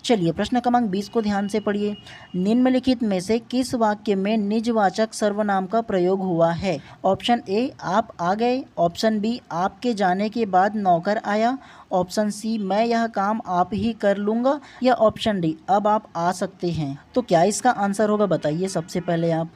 चलिए प्रश्न क्रमांक 20 को ध्यान से पढ़िए। निम्नलिखित में से किस वाक्य में निजवाचक सर्वनाम का प्रयोग हुआ है। ऑप्शन ए आप आ गए, ऑप्शन बी आपके जाने के बाद नौकर आया, ऑप्शन सी मैं यह काम आप ही कर लूँगा, या ऑप्शन डी अब आप आ सकते हैं। तो क्या इसका आंसर होगा बताइए सबसे पहले आप।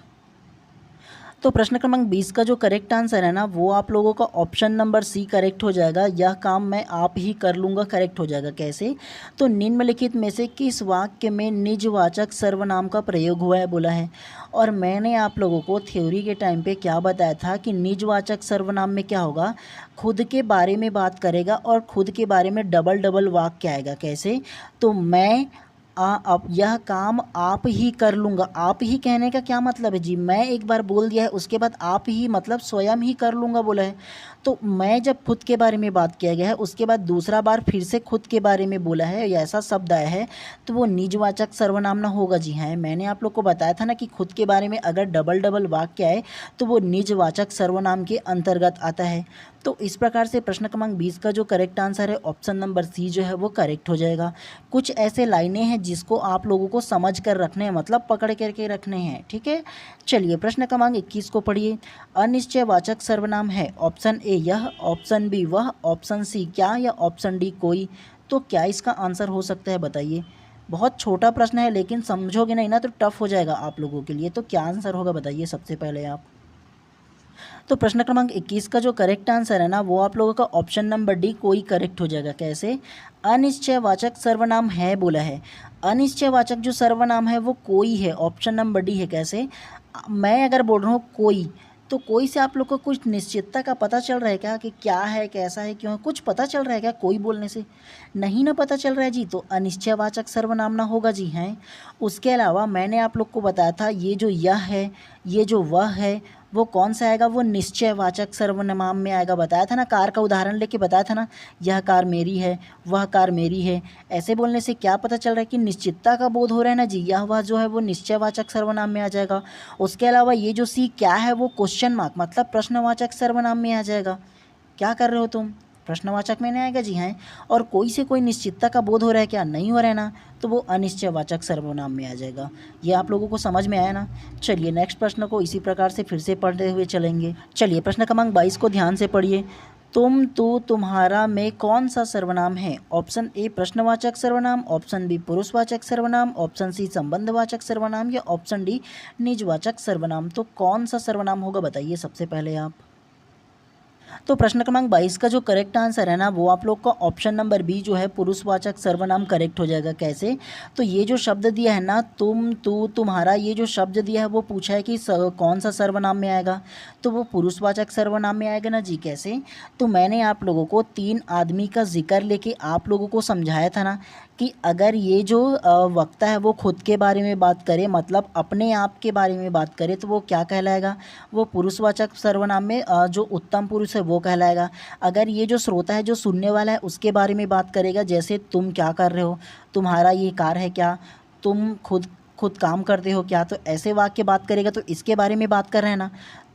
तो प्रश्न क्रमांक 20 का जो करेक्ट आंसर है ना वो आप लोगों का ऑप्शन नंबर सी करेक्ट हो जाएगा। यह काम मैं आप ही कर लूँगा करेक्ट हो जाएगा। कैसे, तो निम्नलिखित में से किस वाक्य में निजवाचक सर्वनाम का प्रयोग हुआ है बोला है। और मैंने आप लोगों को थ्योरी के टाइम पे क्या बताया था कि निजवाचक सर्वनाम में क्या होगा, खुद के बारे में बात करेगा और खुद के बारे में डबल डबल वाक्य आएगा। कैसे, तो मैं अब यह काम आप ही कर लूँगा। आप ही कहने का क्या मतलब है जी, मैं एक बार बोल दिया है उसके बाद आप ही मतलब स्वयं ही कर लूँगा बोला है। तो मैं जब खुद के बारे में बात किया गया है उसके बाद दूसरा बार फिर से खुद के बारे में बोला है या ऐसा शब्द आया है तो वो निजवाचक सर्वनाम ना होगा। जी हाँ, मैंने आप लोग को बताया था ना कि खुद के बारे में अगर डबल डबल वाक्य आए तो वो निजवाचक सर्वनाम के अंतर्गत आता है। तो इस प्रकार से प्रश्न क्रमांक 20 का जो करेक्ट आंसर है ऑप्शन नंबर सी जो है वो करेक्ट हो जाएगा। कुछ ऐसे लाइनें हैं जिसको आप लोगों को समझ कर रखने हैं, मतलब पकड़ करके रखने हैं, ठीक है। चलिए प्रश्न क्रमांक 21 को पढ़िए। अनिश्चयवाचक सर्वनाम है ऑप्शन ए यह, ऑप्शन बी वह, ऑप्शन सी क्या या ऑप्शन डी कोई। तो क्या इसका आंसर हो सकता है बताइए। बहुत छोटा प्रश्न है लेकिन समझोगे नहीं ना तो टफ हो जाएगा आप लोगों के लिए। तो क्या आंसर होगा बताइए सबसे पहले आप। तो प्रश्न क्रमांक 21 का जो करेक्ट आंसर है ना वो आप लोगों का ऑप्शन नंबर डी कोई करेक्ट हो जाएगा। कैसे, अनिश्चयवाचक सर्वनाम है बोला है, अनिश्चयवाचक जो सर्वनाम है वो कोई है, ऑप्शन नंबर डी है। कैसे, मैं अगर बोल रहा हूँ कोई तो कोई से आप लोग को कुछ निश्चितता का पता चल रहा है क्या कि क्या है, कैसा है, क्यों है? कुछ पता चल रहा है क्या कोई बोलने से? नहीं ना पता चल रहा है जी, तो अनिश्चयवाचक सर्वनाम ना होगा जी, हैं। उसके अलावा मैंने आप लोग को बताया था ये जो यह है, ये जो वह है, वो कौन सा आएगा? वो निश्चयवाचक सर्वनाम में आएगा। बताया था ना, कार का उदाहरण लेके बताया था ना, यह कार मेरी है, वह कार मेरी है। ऐसे बोलने से क्या पता चल रहा है कि निश्चितता का बोध हो रहा है ना जी, यह वह जो है वो निश्चयवाचक सर्वनाम में आ जाएगा। उसके अलावा ये जो सी क्या है वो क्वेश्चन मार्क मतलब प्रश्नवाचक सर्वनाम में आ जाएगा। क्या कर रहे हो तुम? प्रश्नवाचक में नहीं आएगा जी, हैं। और कोई से कोई निश्चितता का बोध हो रहा है क्या? नहीं हो रहा है ना, तो वो अनिश्चयवाचक सर्वनाम में आ जाएगा। ये आप लोगों को समझ में आया ना? चलिए नेक्स्ट प्रश्न को इसी प्रकार से फिर से पढ़ते हुए चलेंगे। चलिए प्रश्न क्रमांक 22 को ध्यान से पढ़िए। तुम, तू, तुम्हारा में कौन सा सर्वनाम है? ऑप्शन ए प्रश्नवाचक सर्वनाम, ऑप्शन बी पुरुषवाचक सर्वनाम, ऑप्शन सी संबंधवाचक सर्वनाम या ऑप्शन डी निजवाचक सर्वनाम। तो कौन सा सर्वनाम होगा बताइए सबसे पहले आप। तो प्रश्न क्रमांक 22 का जो करेक्ट आंसर है ना, वो आप लोग का ऑप्शन नंबर बी जो है पुरुषवाचक सर्वनाम करेक्ट हो जाएगा। कैसे? तो ये जो शब्द दिया है ना, तुम, तू, तुम्हारा, ये जो शब्द दिया है वो पूछा है कि कौन सा सर्वनाम में आएगा, तो वो पुरुषवाचक सर्वनाम में आएगा ना जी। कैसे? तो मैंने आप लोगों को 3 आदमी का जिक्र लेके आप लोगों को समझाया था ना कि अगर ये जो वक्ता है वो खुद के बारे में बात करे, मतलब अपने आप के बारे में बात करे, तो वो क्या कहलाएगा? वो पुरुषवाचक सर्वनाम में जो उत्तम पुरुष है वो कहलाएगा। अगर ये जो श्रोता है, जो सुनने वाला है, उसके बारे में बात करेगा, जैसे तुम क्या कर रहे हो, तुम्हारा ये कार है क्या, तुम खुद खुद काम करते हो क्या, तो ऐसे वाक्य बात करेगा, तो इसके बारे में बात कर रहे हैं ना,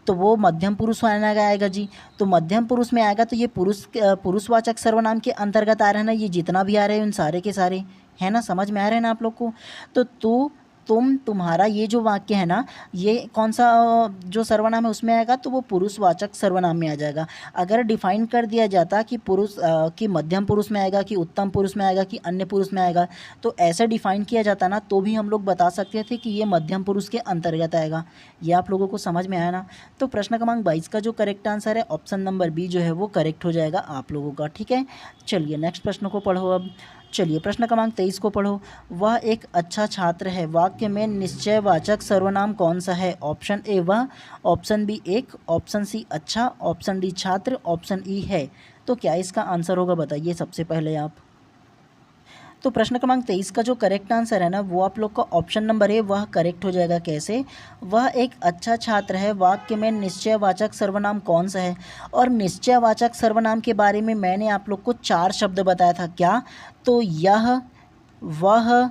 तो वो मध्यम पुरुष माना आएगा जी। तो मध्यम पुरुष में आएगा तो ये पुरुषवाचक सर्वनाम के अंतर्गत आ रहा है ना, ये जितना भी आ रहे हैं उन सारे के सारे, है ना? समझ में आ रहे हैं ना आप लोग को? तो तू, तुम, तुम्हारा, ये जो वाक्य है ना, ये कौन सा जो सर्वनाम है उसमें आएगा? तो वो पुरुषवाचक सर्वनाम में आ जाएगा। अगर डिफाइन कर दिया जाता कि पुरुष कि मध्यम पुरुष में आएगा, कि उत्तम पुरुष में आएगा, कि अन्य पुरुष में आएगा, तो ऐसे डिफाइन किया जाता ना, तो भी हम लोग बता सकते थे कि ये मध्यम पुरुष के अंतर्गत आएगा। ये आप लोगों को समझ में आया ना? तो प्रश्न क्रमांक 22 का जो करेक्ट आंसर है ऑप्शन नंबर बी जो है वो करेक्ट हो जाएगा आप लोगों का। ठीक है, चलिए नेक्स्ट प्रश्न को पढ़ो अब। चलिए प्रश्न क्रमांक 23 को पढ़ो। वह एक अच्छा छात्र है, वाक्य में निश्चयवाचक सर्वनाम कौन सा है? ऑप्शन ए वह, ऑप्शन बी एक, ऑप्शन सी अच्छा, ऑप्शन डी छात्र, ऑप्शन ई है। तो क्या इसका आंसर होगा बताइए सबसे पहले आप। तो प्रश्न क्रमांक 23 का जो करेक्ट आंसर है ना, वो आप लोग का ऑप्शन नंबर ए वह करेक्ट हो जाएगा। कैसे? वह एक अच्छा छात्र है, वाक्य में निश्चयवाचक सर्वनाम कौन सा है? और निश्चयवाचक सर्वनाम के बारे में मैंने आप लोग को 4 शब्द बताया था। क्या? तो यह, वह,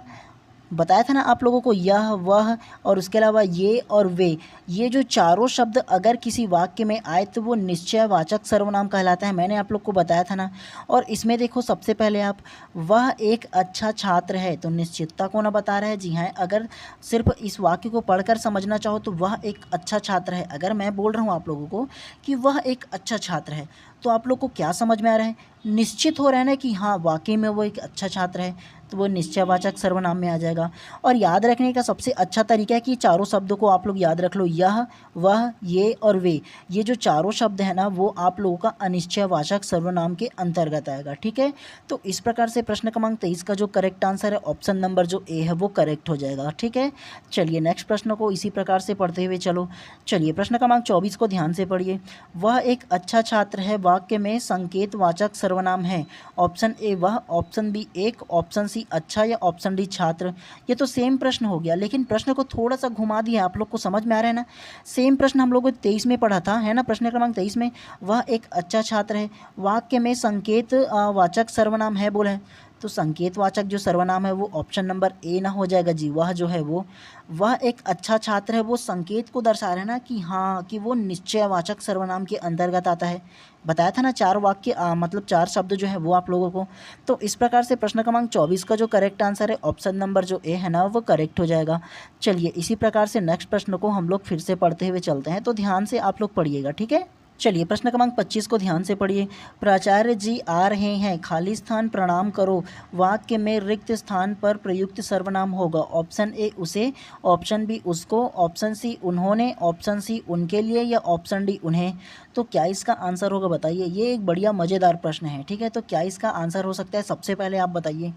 बताया था ना आप लोगों को, यह, वह, और उसके अलावा ये और वे, ये जो चारों शब्द अगर किसी वाक्य में आए तो वो निश्चयवाचक सर्वनाम कहलाता है। मैंने आप लोग को बताया था ना। और इसमें देखो सबसे पहले आप, वह एक अच्छा छात्र है, तो निश्चितता को ना बता रहा है जी। हाँ, अगर सिर्फ इस वाक्य को पढ़कर समझना चाहो तो वह एक अच्छा छात्र है। अगर मैं बोल रहा हूँ आप लोगों को कि वह एक अच्छा छात्र है, तो आप लोग को क्या समझ में आ रहा है? निश्चित हो रहा है ना कि हाँ वाकई में वो एक अच्छा छात्र है, तो वो निश्चयवाचक सर्वनाम में आ जाएगा। और याद रखने का सबसे अच्छा तरीका है कि चारों शब्दों को आप लोग याद रख लो, यह, वह, ये और वे, ये जो चारों शब्द है ना, वो आप लोगों का अनिश्चयवाचक सर्वनाम के अंतर्गत आएगा। ठीक है, तो इस प्रकार से प्रश्न क्रमांक 23 का जो करेक्ट आंसर है ऑप्शन नंबर जो ए है वो करेक्ट हो जाएगा। ठीक है, चलिए नेक्स्ट प्रश्न को इसी प्रकार से पढ़ते हुए चलो। चलिए प्रश्न क्रमांक 24 को ध्यान से पढ़िए। वह एक अच्छा छात्र है, वाक्य में संकेतवाचक सर्वनाम है। ऑप्शन ए वह, ऑप्शन बी एक, ऑप्शन सी अच्छा या ऑप्शन डी छात्र। ये तो सेम प्रश्न हो गया, लेकिन प्रश्न को थोड़ा सा घुमा दिया। आप लोग को समझ में आ रहा है ना? सेम प्रश्न हम लोगों को 23 में पढ़ा था, है ना? प्रश्न क्रमांक 23 में वह एक अच्छा छात्र है, वाक्य में संकेत वाचक सर्वनाम है बोले, तो संकेतवाचक जो सर्वनाम है वो ऑप्शन नंबर ए ना हो जाएगा जी। वह जो है वो, वह एक अच्छा छात्र है, वो संकेत को दर्शा रहा है ना कि हाँ कि वो निश्चयवाचक सर्वनाम के अंतर्गत आता है। बताया था ना 4 वाक्य मतलब 4 शब्द जो है वो आप लोगों को। तो इस प्रकार से प्रश्न क्रमांक 24 का जो करेक्ट आंसर है ऑप्शन नंबर जो ए है ना वो करेक्ट हो जाएगा। चलिए इसी प्रकार से नेक्स्ट प्रश्न को हम लोग फिर से पढ़ते हुए चलते हैं, तो ध्यान से आप लोग पढ़िएगा। ठीक है, चलिए प्रश्न क्रमांक 25 को ध्यान से पढ़िए। प्राचार्य जी आ रहे हैं, खाली स्थान प्रणाम करो, वाक्य में रिक्त स्थान पर प्रयुक्त सर्वनाम होगा। ऑप्शन ए उसे, ऑप्शन बी उसको, ऑप्शन सी उन्होंने, ऑप्शन सी उनके लिए या ऑप्शन डी उन्हें। तो क्या इसका आंसर होगा बताइए। ये एक बढ़िया मज़ेदार प्रश्न है। ठीक है, तो क्या इसका आंसर हो सकता है सबसे पहले आप बताइए।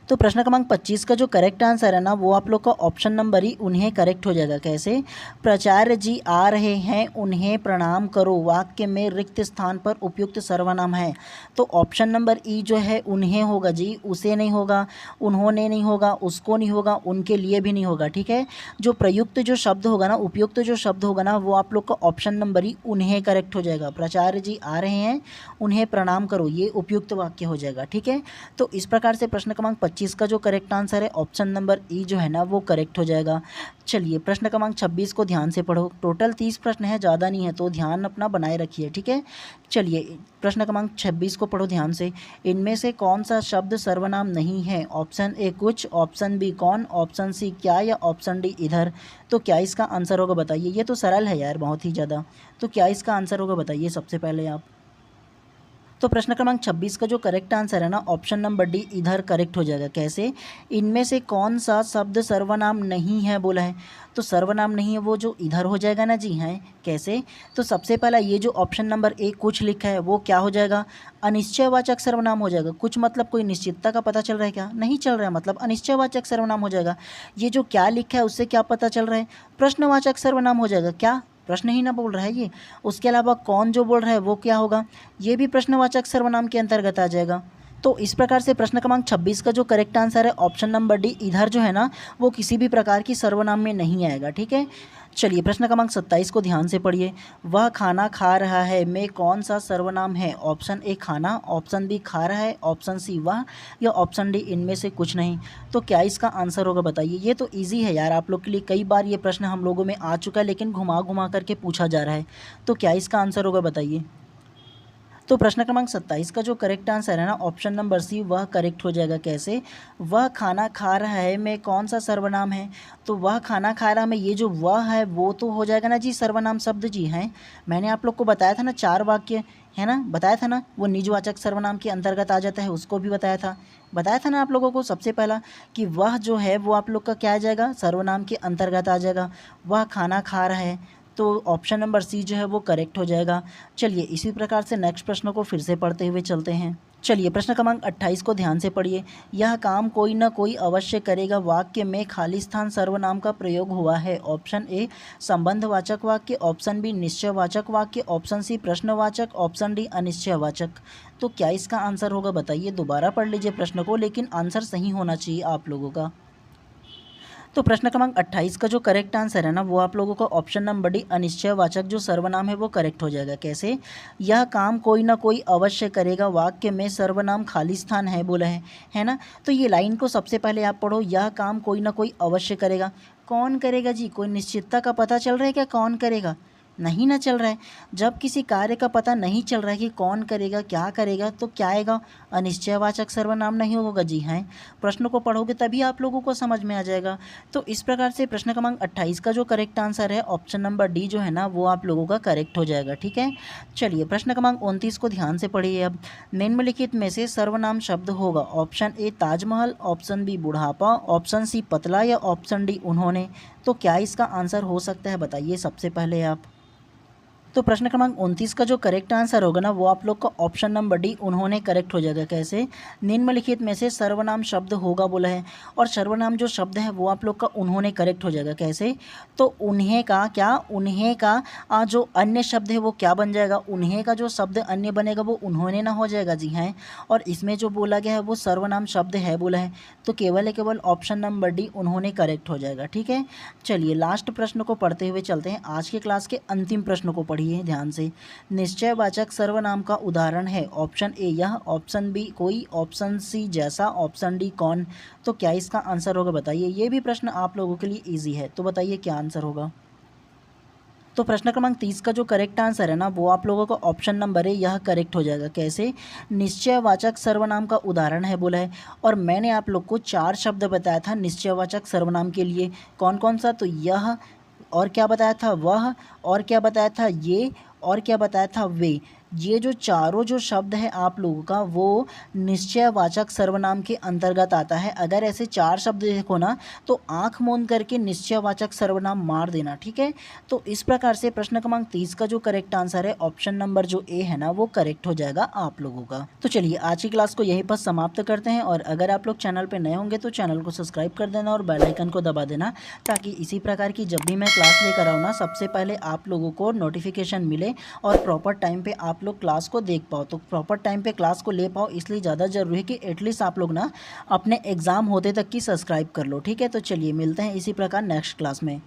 तो प्रश्न क्रमांक 25 का जो करेक्ट आंसर है ना वो आप लोग का ऑप्शन नंबर ही उन्हें करेक्ट हो जाएगा। कैसे? प्राचार्य जी आ रहे हैं, उन्हें प्रणाम करो वाक्य में रिक्त स्थान पर उपयुक्त सर्वनाम है। तो ऑप्शन नंबर ई जो है उन्हें होगा जी, उसे नहीं होगा, उन्होंने नहीं होगा, उसको नहीं होगा, उनके लिए भी नहीं होगा। ठीक है, जो प्रयुक्त जो शब्द होगा ना, उपयुक्त जो शब्द होगा ना, वो आप लोग का ऑप्शन नंबर ही उन्हें करेक्ट हो जाएगा। प्राचार्य जी आ रहे हैं, उन्हें प्रणाम करो, ये उपयुक्त वाक्य हो जाएगा। ठीक है, तो इस प्रकार से प्रश्न क्रमांक 25 का जो करेक्ट आंसर है ऑप्शन नंबर ई जो है ना वो करेक्ट हो जाएगा। चलिए प्रश्न क्रमांक 26 को ध्यान से पढ़ो। टोटल 30 प्रश्न है, ज़्यादा नहीं है, तो ध्यान अपना बनाए रखिए। ठीक है, चलिए प्रश्न क्रमांक 26 को पढ़ो ध्यान से। इनमें से कौन सा शब्द सर्वनाम नहीं है? ऑप्शन ए कुछ, ऑप्शन बी कौन, ऑप्शन सी क्या या ऑप्शन डी इधर। तो क्या इसका आंसर होगा बताइए। ये तो सरल है यार बहुत ही ज़्यादा। तो क्या इसका आंसर होगा बताइए सबसे पहले आप। तो प्रश्न क्रमांक 26 का जो करेक्ट आंसर है ना ऑप्शन नंबर डी इधर करेक्ट हो जाएगा। कैसे? इनमें से कौन सा शब्द सर्वनाम नहीं है बोला है, तो सर्वनाम नहीं है वो जो इधर हो जाएगा ना जी। हैं कैसे? तो सबसे पहला ये जो ऑप्शन नंबर ए कुछ लिखा है वो क्या हो जाएगा? अनिश्चयवाचक सर्वनाम हो जाएगा। कुछ मतलब कोई निश्चितता का पता चल रहा है क्या? नहीं चल रहा है, मतलब अनिश्चयवाचक सर्वनाम हो जाएगा। ये जो क्या लिखा है उससे क्या पता चल रहा है? प्रश्नवाचक सर्वनाम हो जाएगा। क्या? प्रश्न ही ना बोल रहा है ये। उसके अलावा कौन जो बोल रहा है वो क्या होगा? ये भी प्रश्नवाचक सर्वनाम के अंतर्गत आ जाएगा। तो इस प्रकार से प्रश्न क्रमांक 26 का जो करेक्ट आंसर है ऑप्शन नंबर डी इधर जो है ना वो किसी भी प्रकार की सर्वनाम में नहीं आएगा। ठीक है, चलिए प्रश्न क्रमांक 27 को ध्यान से पढ़िए। वह खाना खा रहा है में कौन सा सर्वनाम है? ऑप्शन ए खाना, ऑप्शन बी खा रहा है, ऑप्शन सी वह या ऑप्शन डी इनमें से कुछ नहीं। तो क्या इसका आंसर होगा बताइए। ये तो ईजी है यार, आप लोग के लिए कई बार ये प्रश्न हम लोगों में आ चुका है लेकिन घुमा घुमा करके पूछा जा रहा है। तो क्या इसका आंसर होगा बताइए। तो प्रश्न क्रमांक 27 का जो करेक्ट आंसर है ना ऑप्शन नंबर सी वह करेक्ट हो जाएगा। कैसे? वह खाना खा रहा है में कौन सा सर्वनाम है? तो वह खाना खा रहा है में ये जो वह है वो तो हो जाएगा ना जी सर्वनाम शब्द जी। हैं मैंने आप लोग को बताया था ना 4 वाक्य है ना, बताया था ना वो निजवाचक सर्वनाम के अंतर्गत आ जाता है, उसको भी बताया था ना आप लोगों को सबसे पहला कि वह जो है वो आप लोग का क्या आ जाएगा? सर्वनाम के अंतर्गत आ जाएगा। वह खाना खा रहा है, तो ऑप्शन नंबर सी जो है वो करेक्ट हो जाएगा। चलिए इसी प्रकार से नेक्स्ट प्रश्न को फिर से पढ़ते हुए चलते हैं। चलिए प्रश्न क्रमांक 28 को ध्यान से पढ़िए। यह काम कोई ना कोई अवश्य करेगा वाक्य में खाली स्थान सर्वनाम का प्रयोग हुआ है। ऑप्शन ए संबंधवाचक वाक्य, ऑप्शन बी निश्चयवाचक वाक्य, ऑप्शन सी प्रश्नवाचक, ऑप्शन डी अनिश्चयवाचक। तो क्या इसका आंसर होगा बताइए। दोबारा पढ़ लीजिए प्रश्न को, लेकिन आंसर सही होना चाहिए आप लोगों का। तो प्रश्न क्रमांक 28 का जो करेक्ट आंसर है ना वो आप लोगों का ऑप्शन नंबर डी अनिश्चयवाचक जो सर्वनाम है वो करेक्ट हो जाएगा। कैसे? यह काम कोई ना कोई अवश्य करेगा वाक्य में सर्वनाम खाली स्थान है बोला है ना। तो ये लाइन को सबसे पहले आप पढ़ो। यह काम कोई ना कोई अवश्य करेगा, कौन करेगा जी? कोई निश्चितता का पता चल रहा है क्या? कौन करेगा? नहीं ना चल रहा है। जब किसी कार्य का पता नहीं चल रहा है कि कौन करेगा क्या करेगा तो क्या आएगा? अनिश्चयवाचक सर्वनाम नहीं होगा जी। हैं प्रश्न को पढ़ोगे तभी आप लोगों को समझ में आ जाएगा। तो इस प्रकार से प्रश्न क्रमांक 28 का जो करेक्ट आंसर है ऑप्शन नंबर डी जो है ना वो आप लोगों का करेक्ट हो जाएगा। ठीक है, चलिए प्रश्न क्रमांक 29 को ध्यान से पढ़िए। अब निम्नलिखित में से सर्वनाम शब्द होगा। Option A Taj Mahal, option B बुढ़ापा, ऑप्शन सी पतला या ऑप्शन डी उन्होंने। तो क्या इसका आंसर हो सकता है बताइए सबसे पहले आप। तो प्रश्न क्रमांक 29 का जो करेक्ट आंसर होगा ना वो आप लोग का ऑप्शन नंबर डी उन्होंने करेक्ट हो जाएगा। कैसे? निम्नलिखित में से सर्वनाम शब्द होगा बोला है और सर्वनाम जो शब्द है वो आप लोग का उन्होंने करेक्ट हो जाएगा। कैसे? तो उन्हें का क्या? उन्हें का जो अन्य शब्द है वो क्या बन जाएगा? उन्हें का जो शब्द अन्य बनेगा वो उन्होंने ना हो जाएगा जी। हैं और इसमें जो बोला गया है वो सर्वनाम शब्द है बोला है, तो केवल ऑप्शन नंबर डी उन्होंने करेक्ट हो जाएगा। ठीक है, चलिए लास्ट प्रश्न को पढ़ते हुए चलते हैं। आज के क्लास के अंतिम प्रश्न को पढ़िए ध्यान से। निश्चयवाचक सर्वनाम का उदाहरण है। ऑप्शन ए यह, ऑप्शन बी कोई, ऑप्शन सी जैसा, ऑप्शन डी कौन। तो क्या इसका आंसर होगा बताइए। ये भी प्रश्न आप लोगों के लिए इजी है, तो बताइए क्या आंसर होगा। तो प्रश्न क्रमांक 30 का जो करेक्ट आंसर है ना वो आप लोगों का ऑप्शन नंबर है यह करेक्ट हो जाएगा। कैसे? निश्चयवाचक सर्वनाम का उदाहरण है बोला है और मैंने आप लोग को 4 शब्द बताया था निश्चयवाचक सर्वनाम के लिए। कौन कौन सा? तो यह, और क्या बताया था? वह, और क्या बताया था? ये, और क्या बताया था? वे। ये जो चारों जो शब्द है आप लोगों का वो निश्चयवाचक सर्वनाम के अंतर्गत आता है। अगर ऐसे 4 शब्द देखो ना तो आँख मूंद करके निश्चयवाचक सर्वनाम मार देना, ठीक है। तो इस प्रकार से प्रश्न क्रमांक 30 का जो करेक्ट आंसर है ऑप्शन नंबर जो ए है ना वो करेक्ट हो जाएगा आप लोगों का। तो चलिए आज की क्लास को यहीं पर समाप्त करते हैं, और अगर आप लोग चैनल पर नए होंगे तो चैनल को सब्सक्राइब कर देना और बेल आइकन को दबा देना, ताकि इसी प्रकार की जब भी मैं क्लास लेकर आऊँ ना सबसे पहले आप लोगों को नोटिफिकेशन मिले और प्रॉपर टाइम पे आप लोग क्लास को देख पाओ। तो प्रॉपर टाइम पे क्लास को ले पाओ इसलिए ज़्यादा ज़रूरी है कि एटलीस्ट आप लोग ना अपने एग्ज़ाम होते तक की सब्सक्राइब कर लो, ठीक है। तो चलिए मिलते हैं इसी प्रकार नेक्स्ट क्लास में।